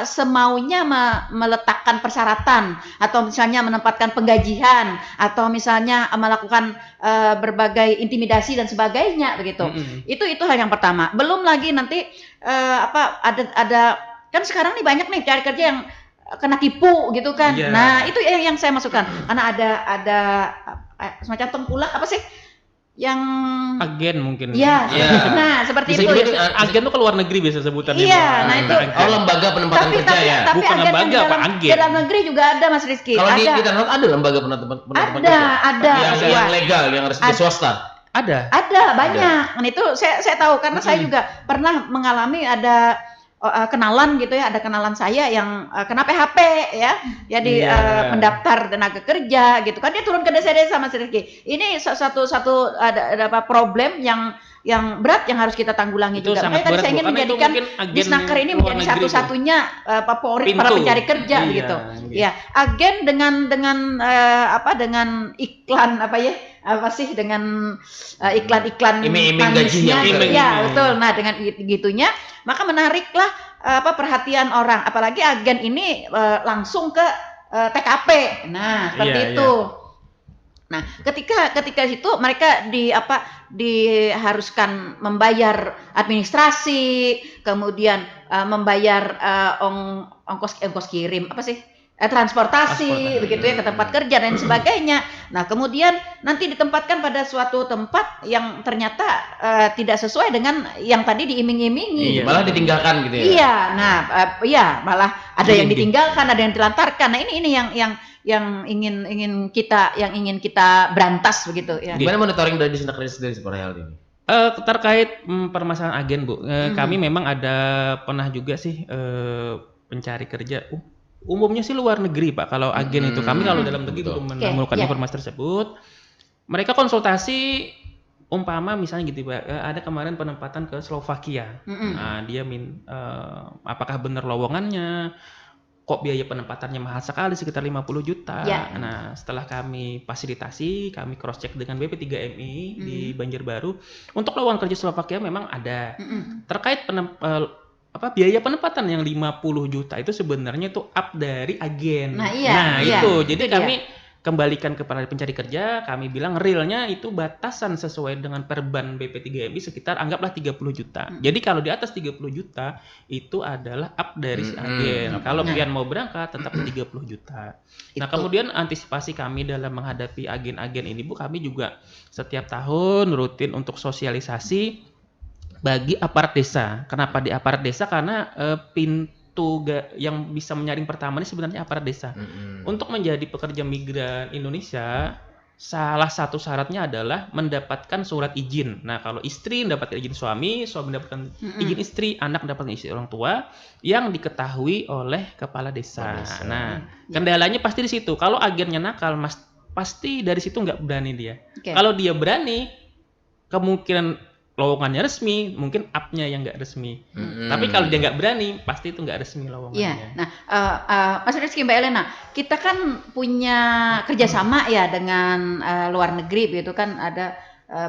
semaunya meletakkan persyaratan atau misalnya menempatkan penggajian atau misalnya melakukan berbagai intimidasi dan sebagainya begitu. Itu hal yang pertama. Belum lagi nanti ada kan sekarang nih banyak nih cari kerja yang kena tipu gitu kan. Nah, itu yang saya masukkan. Karena ada semacam tengkulak apa sih? Yang agen mungkin. Nah, seperti itu. Agen tuh ke luar negeri biasa sebutannya. Nah itu. Lembaga penempatan kerja ya. Tapi bukan lembaga, Pak, agen. Di dalam negeri juga ada, Mas Rizky. Kalau di dalam ada lembaga penempatan kerja. Ada. Yang legal, yang harus di swasta. Ada banyak. Nah, itu saya tahu karena saya juga pernah mengalami ada kenalan gitu ya, ada kenalan saya yang kena PHP ya, jadi mendaftar tenaga kerja gitu kan, dia turun ke desa-desa, Mas Rizky. Ini satu ada problem yang berat yang harus kita tanggulangi itu juga. Makanya tadi saya ingin menjadikan Disnaker ini menjadi satu-satunya favorit para pencari kerja gitu. Ya, agen dengan iklan apa sih dengan iklan-iklan iming-iming manisnya, gajinya. ya betul. Nah dengan gitunya maka menariklah perhatian orang, apalagi agen ini langsung ke TKP. Nah seperti itu. Nah ketika itu mereka diharuskan membayar administrasi, kemudian membayar ongkos kirim apa sih? Transportasi begitu ya ke tempat kerja dan sebagainya. Nah kemudian nanti ditempatkan pada suatu tempat yang ternyata tidak sesuai dengan yang tadi diiming-imingi. Malah ditinggalkan gitu ya. Iya, nah malah ada yang ditinggalkan, ada yang dilantarkan. Nah ini yang ingin kita berantas begitu ya. Gimana monitoring dari Disnaker sendiri seperti hal ini? Terkait permasalahan agen, Bu, kami memang ada pernah juga sih pencari kerja. Umumnya sih luar negeri, Pak. Kalau agen itu kami kalau dalam negeri belum menemukan informasi tersebut. Mereka konsultasi umpama misalnya gitu, Pak. Ada kemarin penempatan ke Slovakia. Nah, dia apakah benar lowongannya? Kok biaya penempatannya mahal sekali sekitar 50 juta. Nah, setelah kami fasilitasi, kami cross check dengan BP3MI di Banjarbaru, untuk lowongan kerja Slovakia memang ada. Terkait biaya penempatan yang 50 juta itu sebenarnya itu up dari agen. Nah, itu. Jadi kami kembalikan kepada pencari kerja, kami bilang realnya itu batasan sesuai dengan perban BP3MI sekitar anggaplah 30 juta. Jadi kalau di atas 30 juta itu adalah up dari si agen. Kalau pian mau berangkat tetap 30 juta. Nah, kemudian antisipasi kami dalam menghadapi agen-agen ini, Bu, kami juga setiap tahun rutin untuk sosialisasi bagi aparat desa. Kenapa di aparat desa? Karena pintu yang bisa menyaring pertama ini sebenarnya aparat desa. Untuk menjadi pekerja migran Indonesia, salah satu syaratnya adalah mendapatkan surat izin. Nah, kalau istri mendapatkan izin suami mendapatkan izin istri, anak mendapatkan izin orang tua yang diketahui oleh kepala desa. Nah, kendalanya pasti di situ. Kalau agennya nakal, pasti dari situ nggak berani dia. Kalau dia berani, kemungkinan lowongannya resmi, mungkin up-nya yang nggak resmi. Tapi kalau dia nggak berani, pasti itu nggak resmi lowongannya. Iya. Nah, Mas Rizky, Mbak Elena, kita kan punya kerjasama ya dengan luar negeri, begitu kan ada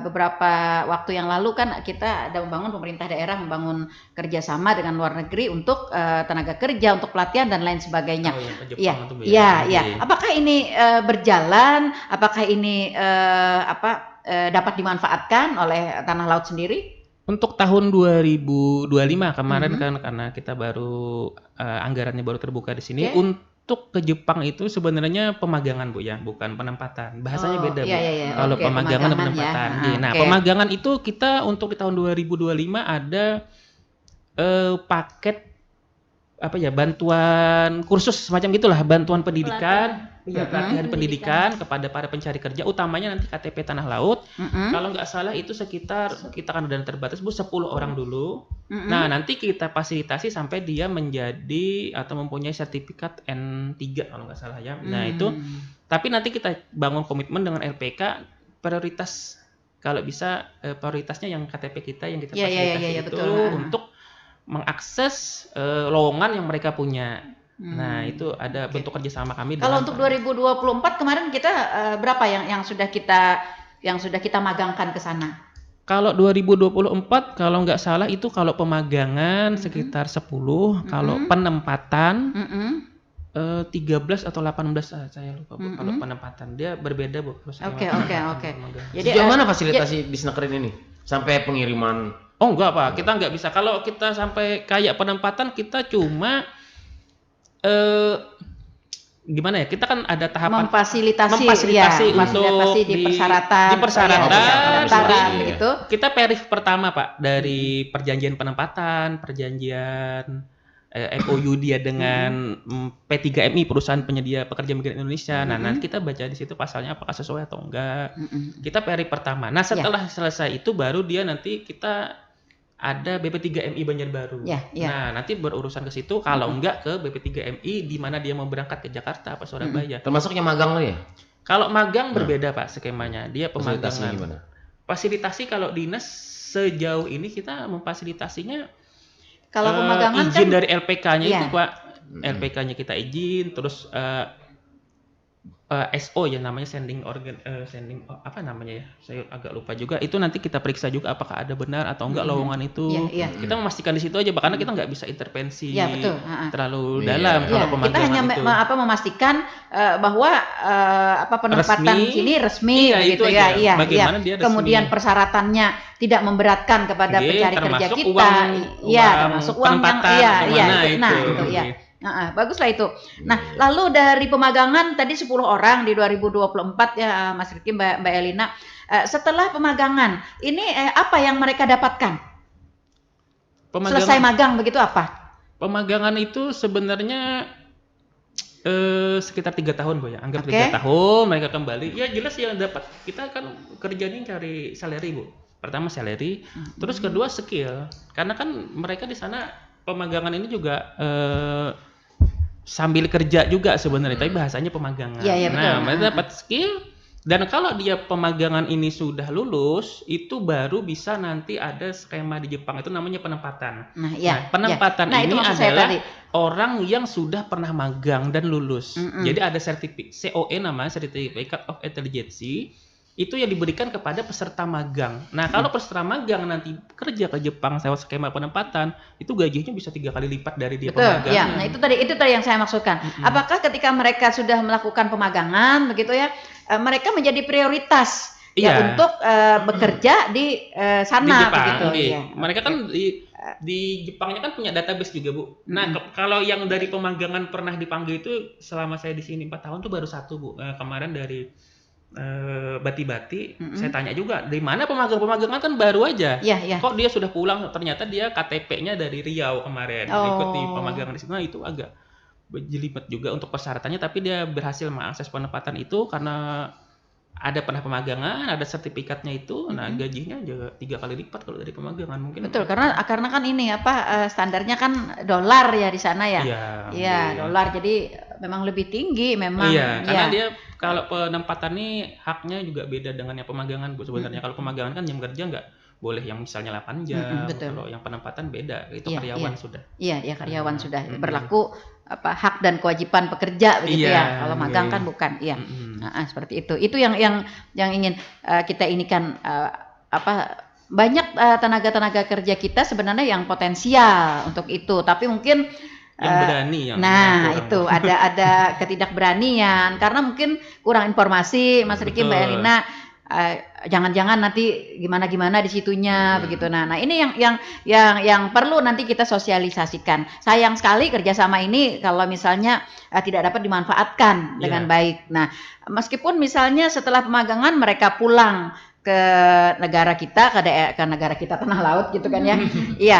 beberapa waktu yang lalu kan kita ada pemerintah daerah membangun kerjasama dengan luar negeri untuk tenaga kerja, untuk pelatihan dan lain sebagainya. Iya. Apakah ini berjalan? Apakah ini dapat dimanfaatkan oleh Tanah Laut sendiri? Untuk tahun 2025 kemarin kan karena kita baru anggarannya baru terbuka di sini. Untuk ke Jepang itu sebenarnya pemagangan, Bu, ya, bukan penempatan. Bahasanya beda, Bu. Kalau pemagangan dan penempatan. Nah, pemagangan itu kita untuk di tahun 2025 ada paket bantuan kursus semacam gitulah, bantuan pendidikan, pelatihan pendidikan kepada para pencari kerja, utamanya nanti KTP Tanah Laut. Kalau nggak salah itu sekitar, kita kan udah terbatas, Bu, 10 orang dulu. Nah, nanti kita fasilitasi sampai dia menjadi atau mempunyai sertifikat N3 kalau nggak salah ya. Nah, itu tapi nanti kita bangun komitmen dengan LPK, prioritas kalau bisa prioritasnya yang KTP kita yang kita fasilitasi itu betul. Untuk mengakses lowongan yang mereka punya. Nah, itu ada bentuk kerjasama kami. Kalau untuk 2024 kemarin kita berapa yang sudah kita magangkan ke sana? Kalau 2024 kalau nggak salah itu kalau pemagangan sekitar 10, kalau penempatan 13 atau 18 saya lupa, Bu. Kalau penempatan dia berbeda, Bu. Oke. Jadi sejauh mana fasilitasi di Disnaker ini sampai pengiriman? Oh, enggak, Pak. Kita nggak bisa. Kalau kita sampai kayak penempatan, kita cuma gimana ya? Kita kan ada tahapan memfasilitasi untuk di persyaratan gitu. Kita perif pertama, Pak, dari perjanjian penempatan, perjanjian MOU dia dengan P3MI, perusahaan penyedia pekerja migran Indonesia. Nah, nanti kita baca di situ pasalnya apakah sesuai atau enggak. Kita perif pertama. Nah, setelah selesai itu baru dia nanti kita ada BP3MI Banjarbaru. Nah, nanti berurusan ke situ. Kalau enggak ke BP3MI di mana dia mau berangkat ke Jakarta apa Surabaya. Termasuknya magang lo ya? Kalau magang berbeda, Pak, skemanya. Dia pemagangan. Fasilitasi kalau dinas sejauh ini kita memfasilitasinya kalau pemagangan izin dari LPK-nya itu, Pak. LPK-nya kita izin, terus SO ya namanya apa namanya ya? Saya agak lupa juga. Itu nanti kita periksa juga apakah ada benar atau enggak lowongan itu. Iya. Kita memastikan di situ aja, karena kita nggak bisa intervensi Iya, betul. terlalu Iya. dalam kalau Kita pemagangan hanya itu. memastikan bahwa penempatan Resmi. sini resmi Iya, gitu itu ya. aja. Iya, Bagaimana iya. dia resmi. Kemudian persyaratannya tidak memberatkan kepada Iya, pencari kerja termasuk kita. Iya, uang termasuk uang yang penempatan iya, atau iya. mana Nah, itu. itu ya. Baguslah itu. Nah, Iya. lalu dari pemagangan tadi 10 orang di 2024 ya Mas Riki, Mbak Elina. Setelah pemagangan, ini apa yang mereka dapatkan? Selesai magang begitu apa? Pemagangan itu sebenarnya sekitar 3 tahun, Bu ya. Anggap Oke. 3 tahun mereka kembali. Ya jelas yang dapat. Kita kan kerjanya cari salary, Bu. Pertama salary, terus kedua skill. Karena kan mereka di sana pemagangan ini juga sambil kerja juga sebenarnya, tapi bahasanya pemagangan. Iya, betul. Nah, mereka dapat skill. Dan kalau dia pemagangan ini sudah lulus, itu baru bisa nanti ada skema di Jepang itu namanya penempatan. Nah, iya. Nah, penempatan Nah, itu ini maksud saya adalah tadi. orang yang sudah pernah magang dan lulus. Jadi ada sertifikat COE namanya, Certificate of Intelligence, itu yang diberikan kepada peserta magang. Nah, kalau peserta magang nanti kerja ke Jepang lewat skema penempatan, itu gajinya bisa 3 kali lipat dari dia Betul, pemagang. ya. Nah, itu tadi yang saya maksudkan. Apakah ketika mereka sudah melakukan pemagangan begitu ya, mereka menjadi prioritas ya untuk bekerja di sana di Jepang, begitu. iya. Ya. Mereka kan di Jepangnya kan punya database juga, Bu. Nah, kalau yang dari pemagangan pernah dipanggil itu selama saya di sini 4 tahun tuh baru 1, Bu. Kemarin dari Bati-Bati, saya tanya juga, dari mana pemagangan kan baru aja. Iya. Kok dia sudah pulang? Ternyata dia KTP-nya dari Riau kemarin, ikut di pemagangan di situ. Nah, itu agak jelimet juga untuk persyaratannya, tapi dia berhasil mengakses penempatan itu karena ada pernah pemagangan, ada sertifikatnya itu. Nah, gajinya juga 3 kali lipat kalau dari pemagangan mungkin. Betul, karena kan ini standarnya kan dolar ya di sana ya. Iya, dolar. Jadi memang lebih tinggi memang. Iya, karena dia kalau penempatan ini haknya juga beda dengan yang pemagangan, Bu, sebenarnya. Kalau pemagangan kan jam kerja nggak boleh yang misalnya 8 jam. Kalau yang penempatan beda, itu karyawan sudah. Iya, karyawan sudah berlaku hak dan kewajiban pekerja begitu ya. Kalau magang kan bukan. Iya. Seperti itu. Itu yang ingin kita inikan banyak tenaga kerja kita sebenarnya yang potensial untuk itu, tapi mungkin yang berani itu ada ketidakberanian karena mungkin kurang informasi, Mas Riki, Mbak Elina. Jangan-jangan nanti gimana di situnya begitu. Nah ini yang perlu nanti kita sosialisasikan. Sayang sekali kerjasama ini kalau misalnya tidak dapat dimanfaatkan dengan baik. Nah, meskipun misalnya setelah pemagangan mereka pulang ke negara kita, ke negara kita tanah laut gitu kan ya. Iya,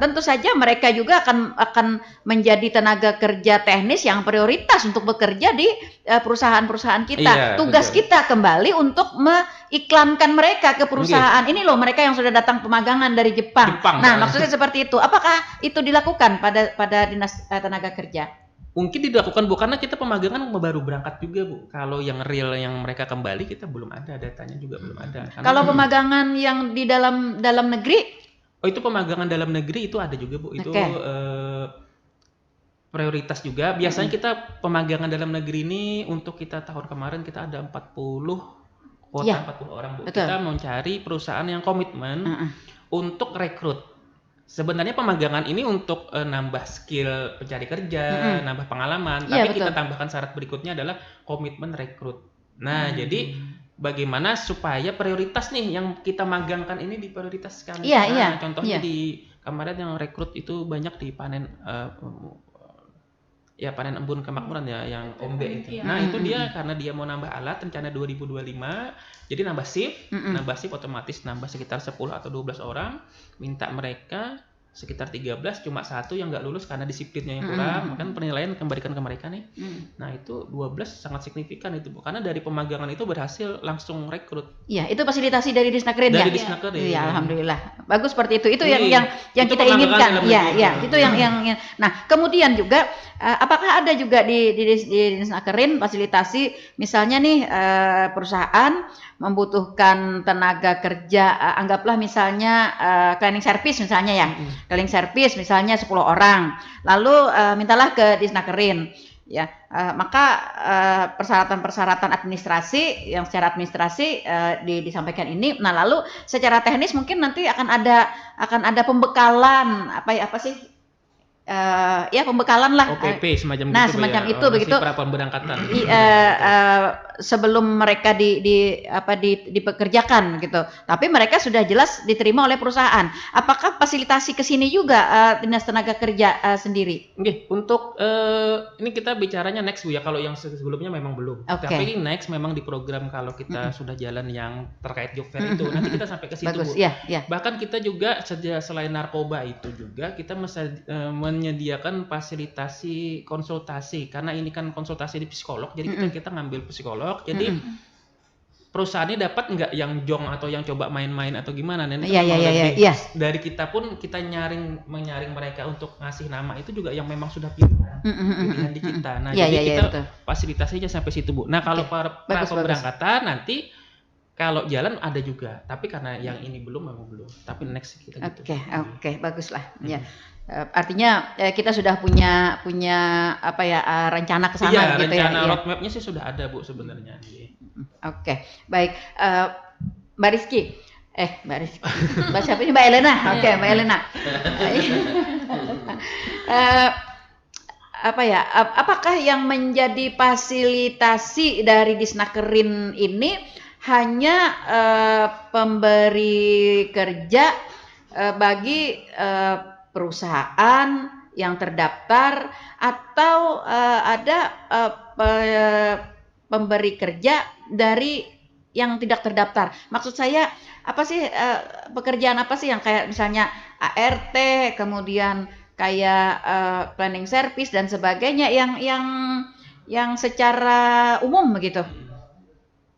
tentu saja mereka juga akan menjadi tenaga kerja teknis yang prioritas untuk bekerja di perusahaan-perusahaan kita. Iya, Tugas kita kembali untuk mengiklankan mereka ke perusahaan. Ini loh mereka yang sudah datang pemagangan dari Jepang. Nah, maksudnya seperti itu. Apakah itu dilakukan pada Dinas Tenaga Kerja? Mungkin dilakukan, Bu, karena kita pemagangan baru berangkat juga, Bu. Kalau yang real yang mereka kembali kita belum ada, datanya juga belum ada. Kalau pemagangan yang di dalam negeri? Oh, itu pemagangan dalam negeri itu ada juga, Bu. Itu prioritas juga. Biasanya kita pemagangan dalam negeri ini untuk kita tahun kemarin kita ada 40 kuota 40 orang, Bu. Betul. Kita mencari perusahaan yang komitmen untuk rekrut. Sebenarnya pemagangan ini untuk nambah skill pencari kerja, nambah pengalaman, tapi kita tambahkan syarat berikutnya adalah komitmen rekrut. Nah, jadi bagaimana supaya prioritas nih yang kita magangkan ini diprioritaskan. Contohnya di kemarin yang rekrut itu banyak di panen panen embun kemakmuran ya, yang OMB itu. Nah, itu dia karena dia mau nambah alat rencana 2025, jadi nambah shift otomatis nambah sekitar 10 atau 12 orang, minta mereka sekitar 13, cuma 1 yang nggak lulus karena disiplinnya yang kurang, kan penilaian kembalikan ke mereka nih. Nah, itu 12 sangat signifikan itu, Bu. Karena dari pemagangan itu berhasil langsung rekrut. Iya, itu fasilitasi dari Disnakerin ya? Dari Disnakerin. Iya, alhamdulillah. Bagus seperti itu. Itu yang kita inginkan. Iya, itu yang Nah, kemudian juga apakah ada juga di Disnakerin fasilitasi misalnya nih perusahaan membutuhkan tenaga kerja, anggaplah misalnya cleaning service misalnya ya. Cleaning service misalnya 10 orang. Lalu mintalah ke Disnakerin. ya. Maka persyaratan-persyaratan administrasi yang secara administrasi disampaikan ini. Nah, lalu secara teknis mungkin nanti akan ada pembekalan apa sih? Ya pembekalan lah. OPP semacam nah, gitu semacam ya. itu begitu. Pra pemberangkatan. Sebelum mereka dipekerjakan gitu. Tapi mereka sudah jelas diterima oleh perusahaan. Apakah fasilitasi ke sini juga Dinas Tenaga Kerja sendiri? Oke, untuk ini kita bicaranya next Bu ya. Kalau yang sebelumnya memang belum. Tapi next memang di program kalau kita sudah jalan yang terkait job fair itu nanti kita sampai ke situ. Bagus, Bu. ya. Bahkan kita juga selain narkoba itu juga kita menyediakan fasilitasi konsultasi karena ini kan konsultasi di psikolog. Jadi kita ngambil psikolog. Jadi perusahaannya dapat nggak yang jong atau yang coba main-main atau gimana? Nanti dari kita pun kita menyaring mereka untuk ngasih nama itu juga yang memang sudah pilihan di kita. Nah, jadi kita fasilitasinya sampai situ Bu. Nah, kalau para pemberangkatan nanti kalau jalan ada juga, tapi karena yang ini memang belum. Tapi next kita gitu. Oke, baguslah. Ya. Artinya kita sudah punya rencana ke sana gitu ya. Rencana roadmap-nya sih sudah ada Bu sebenarnya. Oke, baik. Mbak Rizky. Mbak siapa ini? Mbak Elena. Oke, Mbak Elena. Apakah yang menjadi fasilitasi dari Disnakerin ini hanya pemberi kerja bagi perusahaan yang terdaftar atau ada pemberi kerja dari yang tidak terdaftar? Maksud saya apa sih pekerjaan apa sih yang kayak misalnya ART, kemudian kayak planning service dan sebagainya yang secara umum begitu.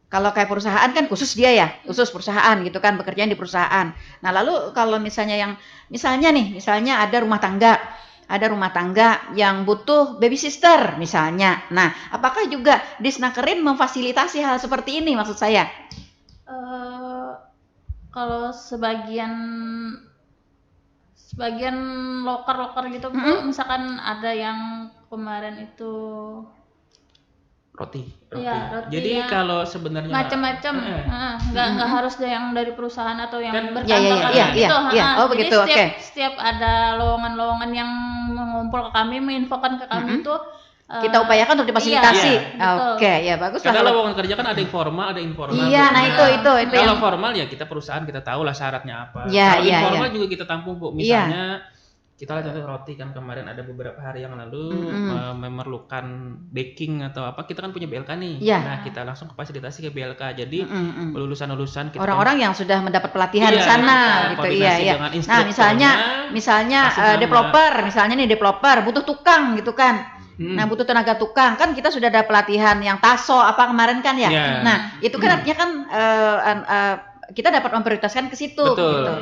Kalau kayak perusahaan kan khusus dia ya, khusus perusahaan gitu kan, bekerjaan di perusahaan. Nah, lalu kalau misalnya ada rumah tangga yang butuh baby sister misalnya. Nah, apakah juga Disnakerin memfasilitasi hal seperti ini maksud saya? Kalau sebagian loker gitu Bu, misalkan ada yang kemarin itu roti. Ya, roti. Jadi kalau sebenarnya macam-macam, nggak harus yang dari perusahaan atau yang berkantor gitu. Oh begitu, oke. Setiap ada lowongan-lowongan yang mengumpul ke kami, menginfokan ke kami itu kita upayakan untuk difasilitasi. Oke, ya bagus lah. Karena lowongan kerja kan ada yang formal, ada informal. Iya, nah itu. Kalau formal ya kita perusahahan kita tahu lah syaratnya apa. Kalau informal juga kita tampung Bu. Misalnya kita contoh roti kan kemarin ada beberapa hari yang lalu memerlukan baking atau apa, kita kan punya BLK nih. Nah, kita langsung ke fasilitasi ke BLK. Jadi lulusan-lulusan kita orang-orang yang sudah mendapat pelatihan di sana gitu. Nah, misalnya developer butuh tukang gitu kan. Nah, butuh tenaga tukang kan kita sudah ada pelatihan yang TASO apa kemarin kan ya. Nah, itu kan artinya kan kita dapat memprioritaskan ke situ. Betul. Gitu.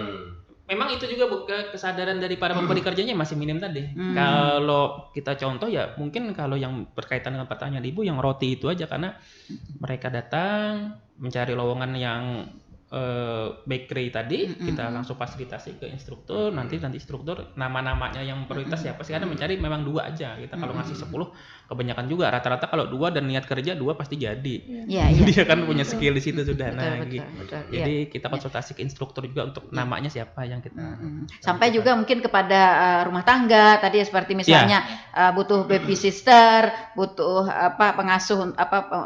Memang itu juga kesadaran dari para pemberi kerjanya masih minim tadi. Kalau kita contoh ya mungkin kalau yang berkaitan dengan pertanyaan Ibu yang roti itu aja karena mereka datang mencari lowongan yang bakery tadi, kita langsung fasilitasi ke instruktur, nanti instruktur nama-namanya yang prioritas siapa sih, karena mencari memang 2 aja. Kita kalau ngasih 10 kebanyakan juga, rata-rata kalau 2 dan niat kerja 2 pasti jadi. Dia kan punya skill di situ sudah. Betul, jadi kita konsultasi ke instruktur juga untuk namanya siapa yang kita sampai juga mungkin kepada rumah tangga tadi seperti misalnya butuh baby sister, butuh pengasuh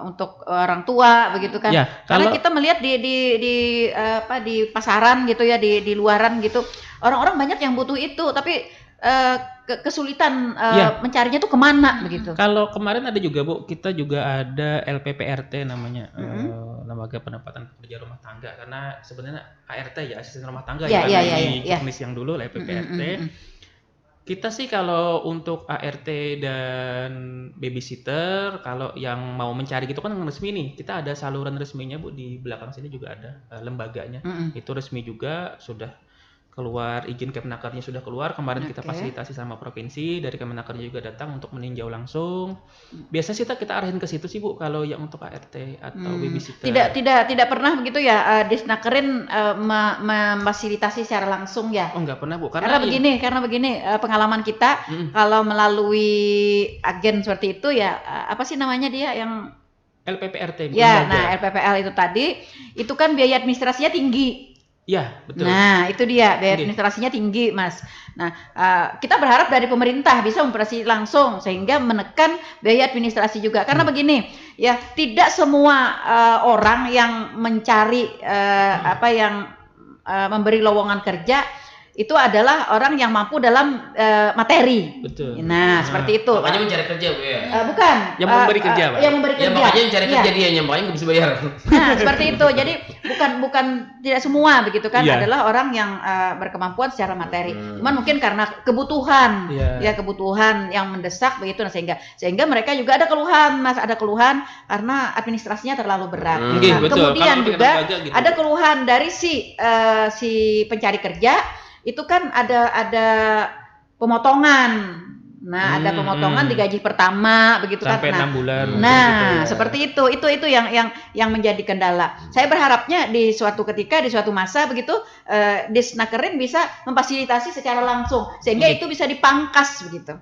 untuk orang tua begitu kan. Karena kita melihat di pasaran gitu ya, di luaran gitu, orang-orang banyak yang butuh itu tapi kesulitan mencarinya tuh kemana begitu. Kalau kemarin ada juga Bu, kita juga ada LPPRT namanya, lembaga penempatan pekerja rumah tangga, karena sebenarnya ART ya asisten rumah tangga jenis yang dulu LPPRT. Kita sih kalau untuk ART dan babysitter, kalau yang mau mencari gitu kan resmi nih, kita ada saluran resminya Bu, di belakang sini juga ada lembaganya. Itu resmi juga, sudah keluar izin Kemenakernya sudah keluar, kemarin kita Oke. fasilitasi sama provinsi, dari Kemenakernya juga datang untuk meninjau langsung. Biasanya kita arahin ke situ sih Bu kalau yang untuk ART atau babysitter. Tidak pernah begitu ya, Disnakerin memfasilitasi secara langsung ya. Oh nggak pernah Bu, Karena begini pengalaman kita kalau melalui agen seperti itu ya, apa sih namanya dia yang LPPRT. ya, nah LPPL itu tadi, itu kan biaya administrasinya tinggi. Ya, betul. Nah, itu dia, biaya administrasinya tinggi, Mas. Nah, kita berharap dari pemerintah bisa memfasilitasi langsung sehingga menekan biaya administrasi juga. Karena begini, ya tidak semua orang yang mencari memberi lowongan kerja itu adalah orang yang mampu dalam materi. Betul. Nah, seperti itu. Makanya mencari kerja Bu ya. Bukan. Yang memberi kerja, Pak. Yang memberi kerja. Ya makanya mencari kerja dia, makanya nggak bisa bayar. Nah, seperti itu. Jadi bukan tidak semua begitu kan, adalah orang yang berkemampuan secara materi. Cuman mungkin karena kebutuhan, ya kebutuhan yang mendesak begitu, nah, sehingga mereka juga ada keluhan, Mas, ada keluhan karena administrasinya terlalu berat. Nah, kemudian juga gitu. Ada keluhan dari si pencari kerja. Itu kan ada pemotongan. Nah, ada pemotongan di gaji pertama begitu sampai kan. 6 bulan. Nah, seperti itu. Itu yang menjadi kendala. Saya berharapnya di suatu ketika, di suatu masa begitu Disnakerin bisa memfasilitasi secara langsung sehingga itu bisa dipangkas begitu.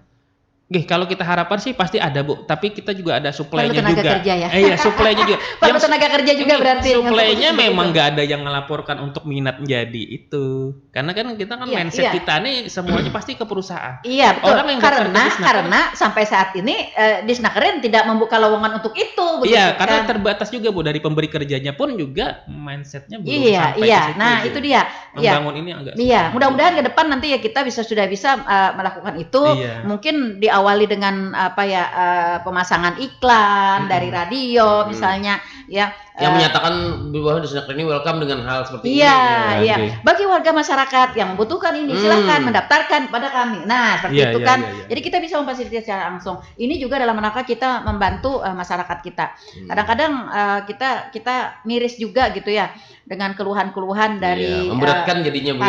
Kalau kita harapan sih pasti ada Bu, tapi kita juga ada supply-nya juga. Perlu tenaga kerja ya? Iya, supply-nya juga. Perlu tenaga kerja juga berarti. Supply-nya memang nggak ada yang ngelaporkan untuk minat menjadi itu. Karena kan kita kan mindset kita nih semuanya pasti ke perusahaan. Iya, betul. Orang yang karena sampai saat ini Disnakerin tidak membuka lowongan untuk itu. Iya, karena terbatas juga Bu, dari pemberi kerjanya pun juga mindsetnya belum sampai ke situ. Nah itu dia. Membangun ini agak sulit. Iya, mudah-mudahan ke depan nanti ya kita sudah bisa melakukan itu. Mungkin diawali dengan pemasangan iklan dari radio misalnya ya, yang menyatakan bahwa Disnakerin ini welcome dengan hal seperti ini. Iya. Bagi warga masyarakat yang membutuhkan ini silahkan mendaftarkan pada kami. Nah, seperti itu kan. Jadi kita bisa memfasilitasi secara langsung. Ini juga dalam rangka kita membantu masyarakat kita. Kadang-kadang kita miris juga gitu ya dengan keluhan-keluhan dari memberatkan jadinya Bu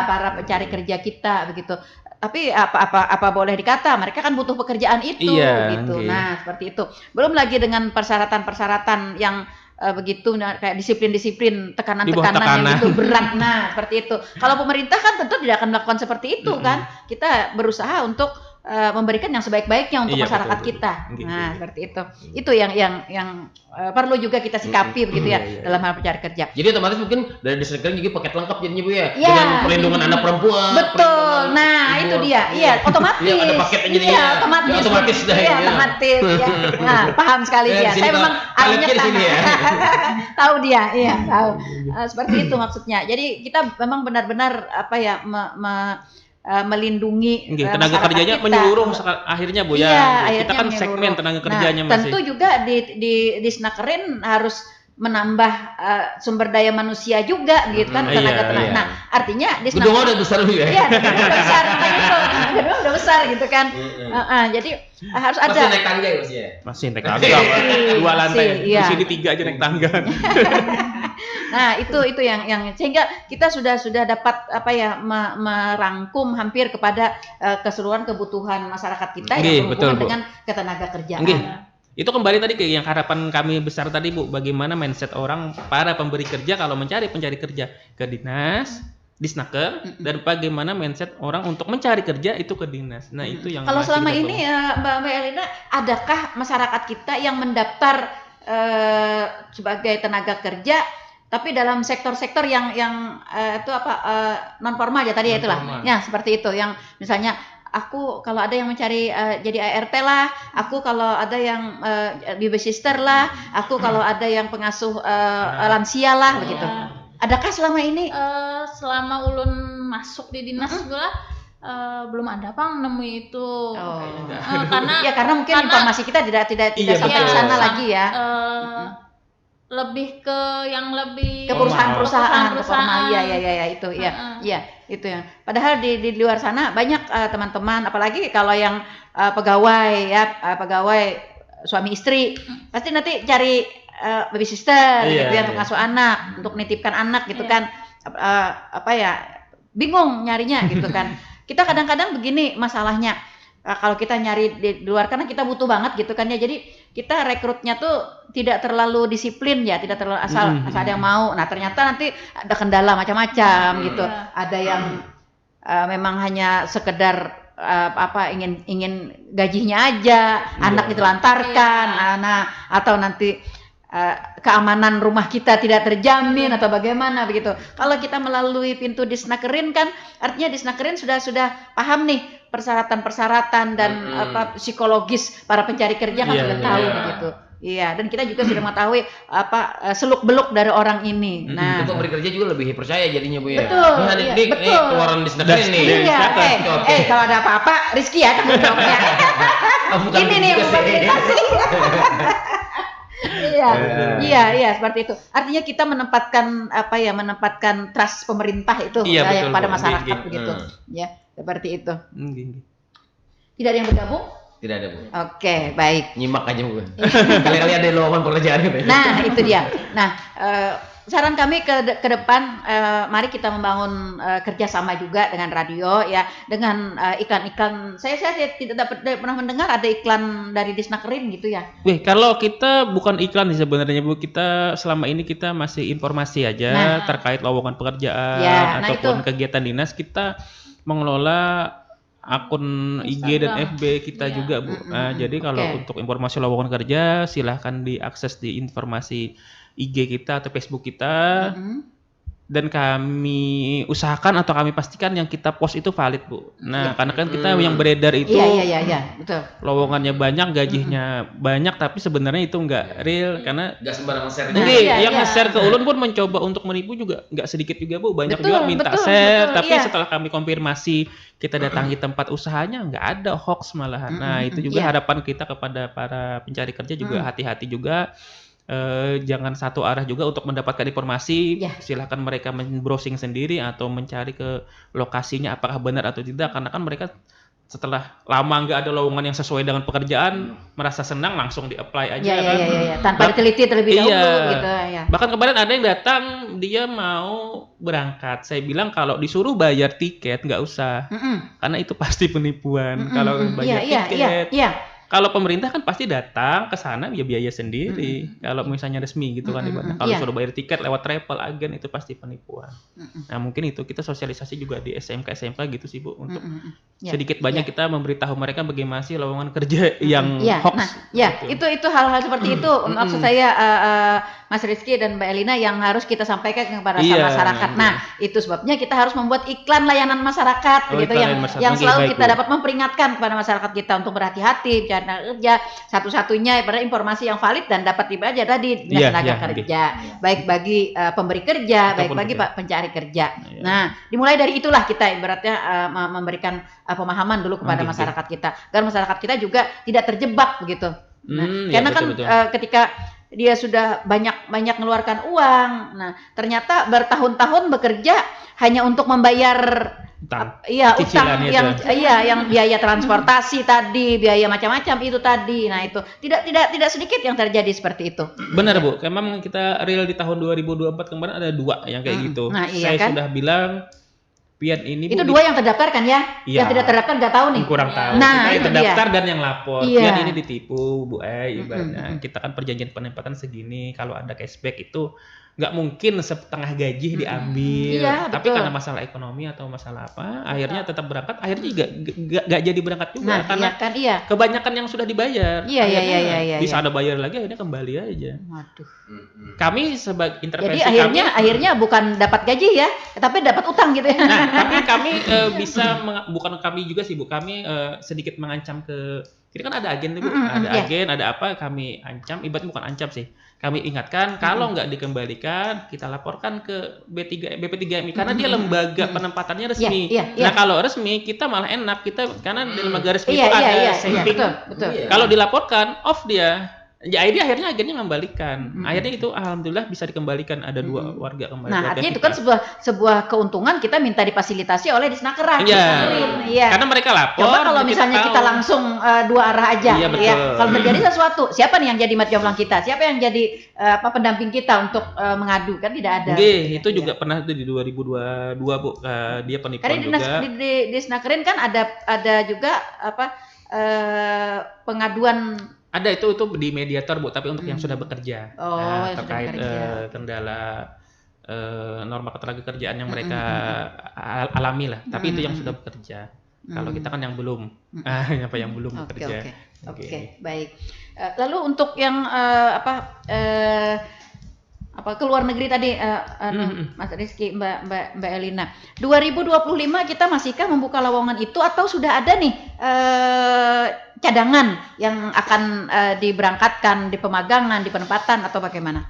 para pencari kerja kita begitu. Tapi apa boleh dikata, mereka kan butuh pekerjaan itu gitu. Nah, seperti itu. Belum lagi dengan persyaratan-persyaratan yang begitu kayak disiplin-disiplin, tekanan-tekanan yang itu berat. Nah, seperti itu. Kalau pemerintah kan tentu tidak akan melakukan seperti itu kan. Kita berusaha untuk memberikan yang sebaik-baiknya untuk masyarakat kita. Nah, seperti itu. Itu yang perlu juga kita sikapi begitu ya dalam hal pencari kerja. Jadi otomatis mungkin dari Disnakerin juga paket lengkap jadinya Bu ya. Dengan perlindungan anak perempuan. Betul. Nah, itu dia. Iya, otomatis. Iya, ada paketnya jadinya. Iya, otomatis. Iya, otomatis ya. Nah, paham sekali dia. Saya memang ahlinya sini ya. Tahu dia, iya, tahu. Seperti itu maksudnya. Jadi kita memang benar-benar melindungi tenaga kerjanya kita. Menyeluruh akhirnya Bu ya. Kita kan menyeluruh. Segmen tenaga kerjanya masih. Tentu juga di Disnakerin harus menambah sumber daya manusia juga gitu kan, tenaga. Nah, artinya gedung udah besar juga. Iya, gedung udah besar gedung udah besar gitu kan. Jadi harus ada. Masih naik tangga ya Mas ya? Masih naik tangga. 2 lantai. Di sini 3 aja naik tangga. Nah, itu yang sehingga kita sudah dapat merangkum hampir kepada keseluruhan kebutuhan masyarakat kita yang berhubungan dengan ketenaga kerjaan. Itu kembali tadi ke yang harapan kami besar tadi Bu, bagaimana mindset orang para pemberi kerja kalau mencari kerja ke dinas, Disnaker, dan bagaimana mindset orang untuk mencari kerja itu ke dinas. Nah, itu yang kalau selama ini Mbak Elina, adakah masyarakat kita yang mendaftar sebagai tenaga kerja tapi dalam sektor-sektor yang itu non formal aja tadi ya itulah. Ya, seperti itu yang misalnya aku kalau ada yang mencari jadi ART lah, aku kalau ada yang babysitter lah, aku kalau ada yang pengasuh lansia lah begitu. Adakah selama ini? Selama ulun masuk di dinas gula belum ada Bang nemu itu. Karena mungkin informasi kita tidak sampai ke sana lagi ya. Lebih ke yang lebih ke perusahaan ya itu itu yang padahal di luar sana banyak teman-teman, apalagi kalau yang pegawai suami istri pasti nanti cari babysitter gitu ya, untuk ngasuh anak, untuk nitipkan anak gitu kan, bingung nyarinya gitu kan. Kita kadang-kadang begini masalahnya. Kalau kita nyari di luar karena kita butuh banget gitu kan ya. Jadi kita rekrutnya tuh tidak terlalu disiplin ya, tidak terlalu asal ada yang mau. Nah, ternyata nanti ada kendala macam-macam gitu. Ada yang memang hanya sekedar ingin gajinya aja, anak ditelantarkan, atau nanti keamanan rumah kita tidak terjamin atau bagaimana begitu. Kalau kita melalui pintu Disnakerin kan artinya Disnakerin sudah paham nih persyaratan-persyaratan dan psikologis para pencari kerja kan sudah tahu begitu. Iya, dan kita juga sudah mengetahui seluk-beluk dari orang ini. Nah, untuk bekerja juga lebih percaya jadinya Bu ya. Betul. Ini keluaran Disnakerin nih. Iya, kalau ada apa-apa Rizky ya tanggung jawabnya. Ini nih fasilitasi. Iya, seperti itu. Artinya kita menempatkan trust pemerintah itu pada masyarakat begitu. Ya, seperti itu. Tidak ada yang bergabung? Tidak ada Bu. Oke, baik. Nyimak aja Bu. Kali-kali ada lowongan pekerjaan gitu. Nah, itu dia. Nah, saran kami ke depan, mari kita membangun kerjasama juga dengan radio ya, dengan iklan-iklan. Saya tidak pernah mendengar ada iklan dari Disnakerin gitu ya. Kalau kita bukan iklan sih sebenarnya Bu, kita selama ini kita masih informasi aja terkait lowongan pekerjaan ataupun kegiatan dinas. Kita mengelola akun IG dan FB kita juga Bu. Nah, jadi kalau untuk informasi lowongan kerja silahkan diakses di informasi IG kita atau Facebook kita, dan kami usahakan atau kami pastikan yang kita post itu valid Bu. Nah, karena kan kita yang beredar itu betul. lowongannya banyak, gajinya banyak, tapi sebenarnya itu enggak real karena enggak sembarang share. Yang nge-share ke Ulun pun mencoba untuk menipu juga enggak sedikit juga Bu. Banyak juga minta share, tapi setelah kami konfirmasi kita datangi tempat usahanya enggak ada hoax malahan. Nah, itu juga harapan kita kepada para pencari kerja juga hati-hati juga. Jangan satu arah juga untuk mendapatkan informasi. Silahkan mereka browsing sendiri atau mencari ke lokasinya apakah benar atau tidak, karena kan mereka setelah lama nggak ada lowongan yang sesuai dengan pekerjaan merasa senang langsung di-apply aja tanpa diteliti terlebih dahulu gitu ya. Bahkan kemarin ada yang datang dia mau berangkat, saya bilang kalau disuruh bayar tiket nggak usah karena itu pasti penipuan. Kalau bayar tiket kalau pemerintah kan pasti datang ke sana ya biaya sendiri. Kalau misalnya resmi gitu kan ibaratnya. Kalau suruh bayar tiket lewat travel agen itu pasti penipuan. Nah, mungkin itu kita sosialisasi juga di SMK gitu sih Bu, untuk sedikit banyak kita memberitahu mereka bagaimana sih lowongan kerja yang hoax. Itu hal-hal seperti itu maksud saya Mas Rizky dan Mbak Elina yang harus kita sampaikan kepada masyarakat. Nah, itu sebabnya kita harus membuat iklan layanan masyarakat begitu yang selalu kita dapat memperingatkan kepada masyarakat kita untuk berhati-hati kerja satu-satunya pada informasi yang valid dan dapat dibaca tadi tenaga kerja baik bagi pemberi kerja baik bagi pencari kerja. Nah, dimulai dari itulah kita ibaratnya memberikan pemahaman dulu kepada masyarakat kita agar masyarakat kita juga tidak terjebak begitu. Nah, karena betul. Ketika dia sudah banyak mengeluarkan uang, nah ternyata bertahun-tahun bekerja hanya untuk membayar utang yang biaya transportasi tadi, biaya macam-macam itu tadi. Nah, itu tidak sedikit yang terjadi seperti itu. Benar Bu, memang kita real di tahun 2024 kemarin ada 2 yang kayak gitu. Nah, saya sudah bilang pian ini itu Bu, 2 yang terdaftar kan ya? Yang tidak terdaftar nggak tahu nih. Kurang tahu. Nah, kita yang terdaftar dan yang lapor. Pian ini ditipu Bu, ibaratnya kita kan perjanjian penempatan segini, kalau ada cashback itu nggak mungkin setengah gaji diambil, tapi karena masalah ekonomi atau masalah apa, akhirnya tetap berangkat, akhirnya juga nggak jadi berangkat juga karena kebanyakan yang sudah dibayar. Bisa ada bayar lagi, akhirnya kembali aja. Waduh. Kami sebagai intervensi jadi akhirnya bukan dapat gaji ya, tapi dapat utang gitu ya. Nah, tapi kami bisa bukan kami juga sih Bu, kami sedikit mengancam ke. Ini kan ada agen tuh Bu, ada agen, ada apa, kami ancam, ibaratnya bukan ancam sih. Kami ingatkan kalau nggak dikembalikan, kita laporkan ke BP3MI karena dia lembaga penempatannya resmi. Nah, kalau resmi kita malah enak, kita karena di lembaga resmi itu ada saving. Betul. Kalau dilaporkan off dia. Ya ini akhirnya mengembalikan. Akhirnya itu alhamdulillah bisa dikembalikan, ada 2 warga kembali. Nah, warga artinya kita. itu kan sebuah keuntungan kita minta difasilitasi oleh Disnaker. Iya. Iya. Karena mereka lapor. Coba kalau misalnya kita langsung 2 arah aja, Iya, betul. ya. Kalau terjadi sesuatu, siapa nih yang jadi mata jomplang kita? Siapa yang jadi pendamping kita untuk mengadu? Kan tidak ada. Itu juga pernah di 2022 Bu, dia penipuan Karena juga. di Disnakerin kan ada juga pengaduan. Ada itu di mediator Bu, tapi untuk yang sudah bekerja. Yang terkait sudah bekerja. kendala norma ketenagakerjaan yang mereka alami lah. Tapi itu yang sudah bekerja. Kalau kita kan yang belum. Apa yang belum bekerja. Oke, baik. Lalu untuk yang keluar negeri tadi, Mas Rizky, Mbak Elina, 2025 kita masihkah membuka lowongan itu atau sudah ada nih cadangan yang akan diberangkatkan di pemagangan, di penempatan atau bagaimana?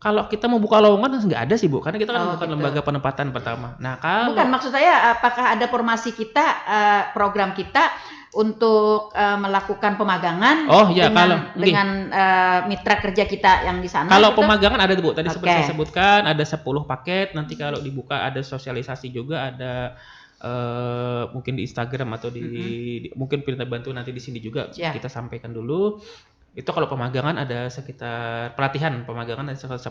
Kalau kita mau buka lowongan nggak ada sih Bu, karena kita kan bukan gitu. lembaga penempatan pertama. Nah kalau bukan, maksud saya apakah ada formasi kita, program kita untuk melakukan pemagangan dengan mitra kerja kita yang di sana? Kalau gitu? pemagangan ada Bu, tadi seperti saya sebutkan ada 10 paket. Nanti kalau dibuka ada sosialisasi juga, ada mungkin di Instagram atau mungkin kita bantu nanti di sini juga kita sampaikan dulu. Itu kalau pemagangan ada sekitar pelatihan pemagangan ada sekitar 10.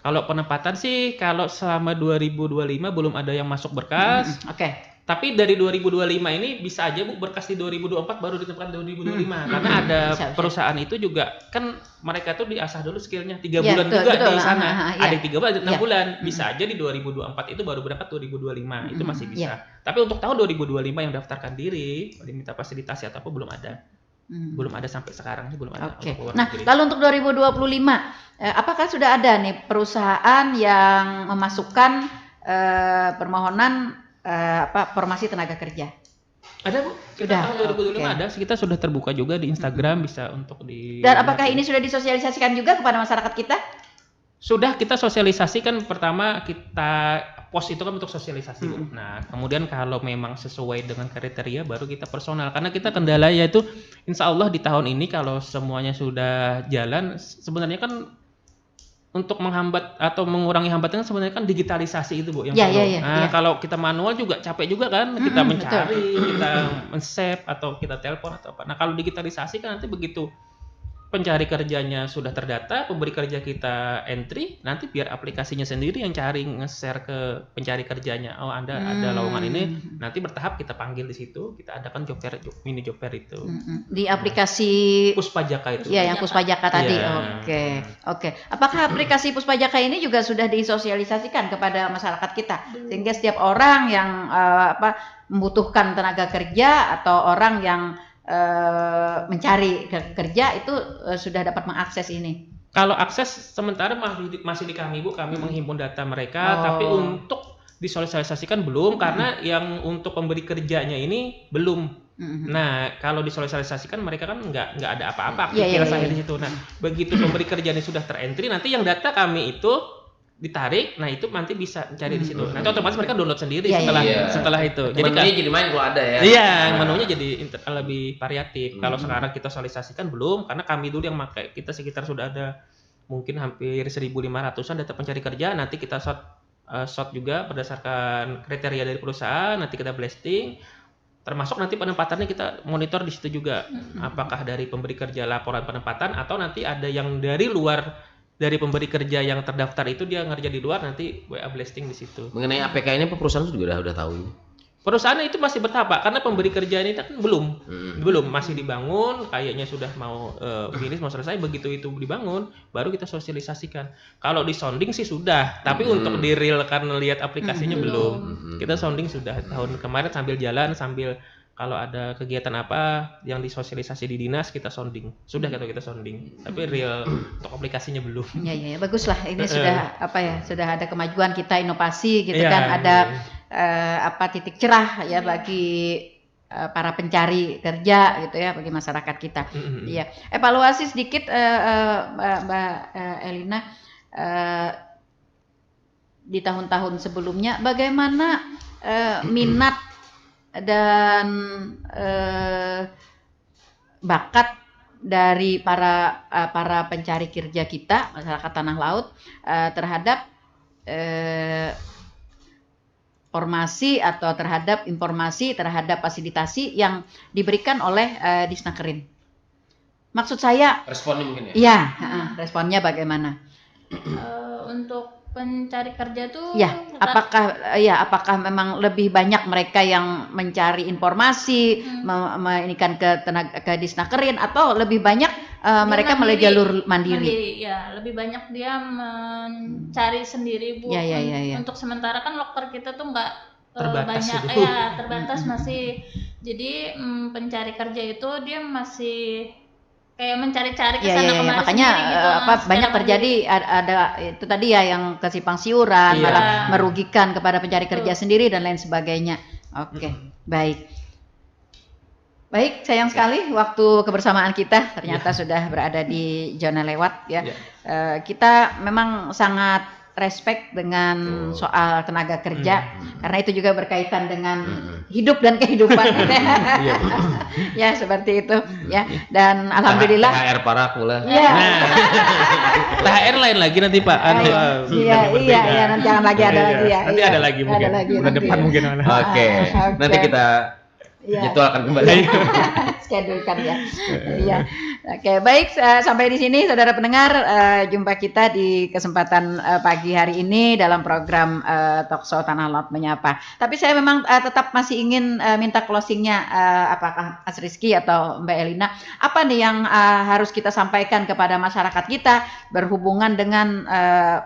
Kalau penempatan sih kalau selama 2025 belum ada yang masuk berkas. Tapi dari 2025 ini bisa aja Bu berkas di 2024 baru ditempatkan 2025 karena ada perusahaan itu juga kan mereka tuh diasah dulu skillnya 3 bulan juga di sana. Ada 3 bulan, 6 bulan. Bisa aja di 2024 itu baru berangkat 2025 itu masih bisa. Tapi untuk tahun 2025 yang daftarkan diri diminta fasilitasi atau apa belum ada. Belum ada sampai sekarang sih belum ada. Nah, lalu untuk 2025 apakah sudah ada nih perusahaan yang memasukkan permohonan formasi tenaga kerja? Ada Bu, kita tahun 2025 ada, kita sudah terbuka juga di Instagram bisa untuk Dan apakah ini sudah disosialisasikan juga kepada masyarakat kita? Sudah kita sosialisasikan, pertama kita post itu kan untuk sosialisasi Bu. Nah kemudian kalau memang sesuai dengan kriteria baru kita personal, karena kita kendala yaitu insya Allah di tahun ini kalau semuanya sudah jalan sebenarnya kan untuk menghambat atau mengurangi hambatan sebenarnya kan digitalisasi itu Bu yang perlu. Kalau kita manual juga capek juga kan, kita mencari, kita men-save atau kita telepon atau apa. Nah kalau digitalisasi kan nanti begitu pencari kerjanya sudah terdata, pemberi kerja kita entry, nanti biar aplikasinya sendiri yang cari nge-share ke pencari kerjanya. Oh Anda ada lowongan ini, nanti bertahap kita panggil di situ, kita adakan job fair, mini job fair itu. Di aplikasi Puspajaka itu. Iya, yang Puspajaka tadi. Oke. Apakah aplikasi Puspajaka ini juga sudah disosialisasikan kepada masyarakat kita? Sehingga setiap orang yang membutuhkan tenaga kerja atau orang yang mencari kerja itu sudah dapat mengakses ini. Kalau akses sementara masih di kami Bu, kami menghimpun data mereka, tapi untuk disosialisasikan belum karena yang untuk pemberi kerjanya ini belum. Nah kalau disosialisasikan mereka kan nggak ada apa-apa aktivitas di situ. Nah begitu pemberi kerjanya sudah terentry, nanti yang data kami itu ditarik, nah itu nanti bisa cari di situ. Nanti otomatis mereka download sendiri setelah itu. Jadi menunya jadi main kalau ada ya. Iya, menunya jadi lebih variatif. Kalau sekarang kita sosialisasikan belum, karena kami dulu yang pakai, kita sekitar sudah ada mungkin hampir 1.500-an data pencari kerja. Nanti kita shot juga berdasarkan kriteria dari perusahaan. Nanti kita blasting. Termasuk nanti penempatannya kita monitor di situ juga. Apakah dari pemberi kerja laporan penempatan atau nanti ada yang dari luar. Dari pemberi kerja yang terdaftar itu dia ngerja di luar, nanti WA blasting di situ. Mengenai APK ini perusahaan juga udah tahu ini. Perusahaan itu masih bertahap karena pemberi kerja ini kan belum masih dibangun, kayaknya sudah mau finish mau selesai. Begitu itu dibangun baru kita sosialisasikan. Kalau di sounding sih sudah, tapi untuk di real kan lihat aplikasinya belum. Kita sounding sudah tahun kemarin sambil jalan sambil kalau ada kegiatan apa yang disosialisasi di dinas kita sounding. Sudah kita sounding. Tapi real untuk aplikasinya belum. Iya, bagus lah. Ini sudah sudah ada kemajuan kita, inovasi gitu kan. Ada titik cerah ya bagi para pencari kerja gitu ya, bagi masyarakat kita. Iya. Evaluasi sedikit Mbak Elina, di tahun-tahun sebelumnya bagaimana minat dan bakat dari para pencari kerja kita, masyarakat Tanah Laut, terhadap formasi atau terhadap informasi, terhadap fasilitasi yang diberikan oleh Disnakerin. Maksud saya Responnya mungkin ya? Iya, responnya bagaimana? Untuk pencari kerja tuh apakah memang lebih banyak mereka yang mencari informasi, menginikan ke Disnakerin, atau lebih banyak mereka melalui jalur mandiri? Ya, lebih banyak dia mencari sendiri, Bu. Ya. Untuk sementara kan loker kita tuh nggak terbatas banyak, itu. terbatas masih. Jadi pencari kerja itu dia masih kayak mencari-cari ke sana kemari makanya sendiri gitu, banyak terjadi ada itu tadi ya yang kesimpang siuran, malah merugikan kepada pencari kerja sendiri dan lain sebagainya. Oke, baik, sayang sekali waktu kebersamaan kita ternyata sudah berada di zona lewat ya. Kita memang sangat respect dengan soal tenaga kerja karena itu juga berkaitan dengan hidup dan kehidupan. Ya seperti itu ya, dan alhamdulillah THR para pula. THR lain lagi nanti Pak. Iya nanti akan lagi ada lagi ya. Nanti ada lagi mungkin. Bulan depan mungkin. Oke. Nanti kita jadwalkan kembali. Schedulekan ya. Iya. Oke, baik, sampai di sini saudara pendengar, jumpa kita di kesempatan pagi hari ini dalam program Talkshow Tanah Laut Menyapa. Tapi saya memang tetap masih ingin minta closingnya, apakah Mas Rizky atau Mbak Elina, apa nih yang harus kita sampaikan kepada masyarakat kita berhubungan dengan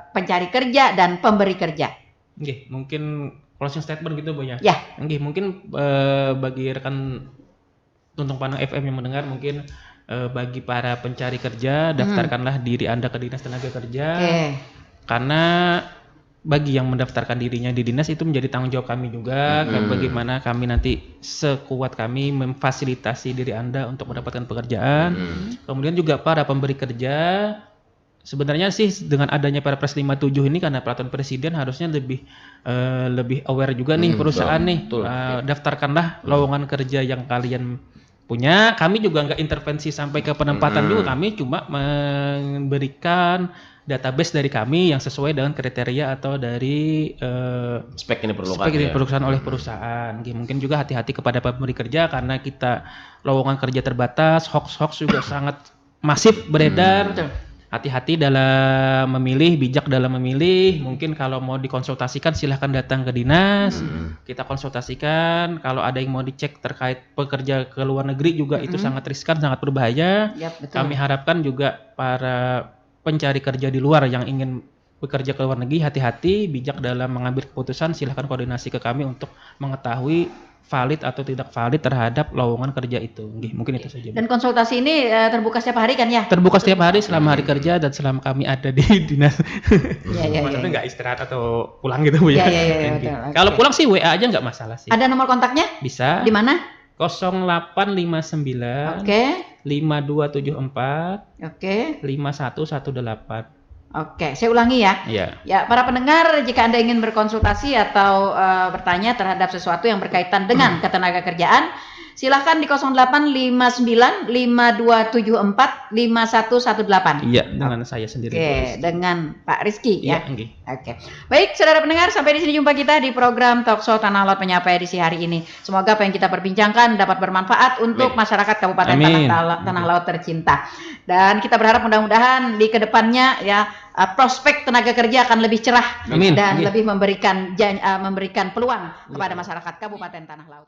pencari kerja dan pemberi kerja? Oke, mungkin closing statement gitu Bu ya. Ya. Oke, mungkin bagi rekan Tuntung Panang FM yang mendengar, mungkin bagi para pencari kerja, daftarkanlah diri Anda ke Dinas Tenaga Kerja. Karena bagi yang mendaftarkan dirinya di dinas itu menjadi tanggung jawab kami juga. Bagaimana kami nanti sekuat kami memfasilitasi diri Anda untuk mendapatkan pekerjaan. Kemudian juga para pemberi kerja, sebenarnya sih dengan adanya Perpres 57 ini, karena peraturan presiden, harusnya lebih aware juga nih perusahaan nih. Daftarkanlah lowongan kerja yang kalian punya. Kami juga nggak intervensi sampai ke penempatan juga, kami cuma memberikan database dari kami yang sesuai dengan kriteria atau dari spek yang diperlukan oleh perusahaan. Mungkin juga hati-hati kepada pemberi kerja karena kita lowongan kerja terbatas, hoax juga sangat masif beredar. Hati-hati dalam memilih, bijak dalam memilih. Mungkin kalau mau dikonsultasikan silahkan datang ke dinas, kita konsultasikan. Kalau ada yang mau dicek terkait pekerja ke luar negeri juga itu sangat riskan, sangat berbahaya. Kami harapkan juga para pencari kerja di luar yang ingin bekerja ke luar negeri, hati-hati, bijak dalam mengambil keputusan. Silahkan koordinasi ke kami untuk mengetahui valid atau tidak valid terhadap lowongan kerja itu. Mungkin itu saja. Dan konsultasi ini terbuka setiap hari kan ya? Terbuka setiap hari selama hari kerja dan selama kami ada di dinas. Maksudnya nggak istirahat atau pulang gitu Bu ya. Kalau pulang sih WA aja nggak masalah sih. Ada nomor kontaknya? Bisa. Di mana? 0859 5274 5118. Oke, saya ulangi ya. Ya, para pendengar, jika Anda ingin berkonsultasi atau bertanya terhadap sesuatu yang berkaitan dengan ketenaga kerjaan, silahkan di 0859 5274 5118. Iya, dengan saya sendiri. Dengan Pak Rizky ya. Oke. Baik, saudara pendengar, sampai di sini jumpa kita di program Talkshow Tanah Laut Menyapa edisi hari ini. Semoga apa yang kita perbincangkan dapat bermanfaat untuk masyarakat Kabupaten Tanah Laut tercinta. Dan kita berharap mudah-mudahan di kedepannya ya prospek tenaga kerja akan lebih cerah dan lebih memberikan peluang kepada masyarakat Kabupaten Tanah Laut.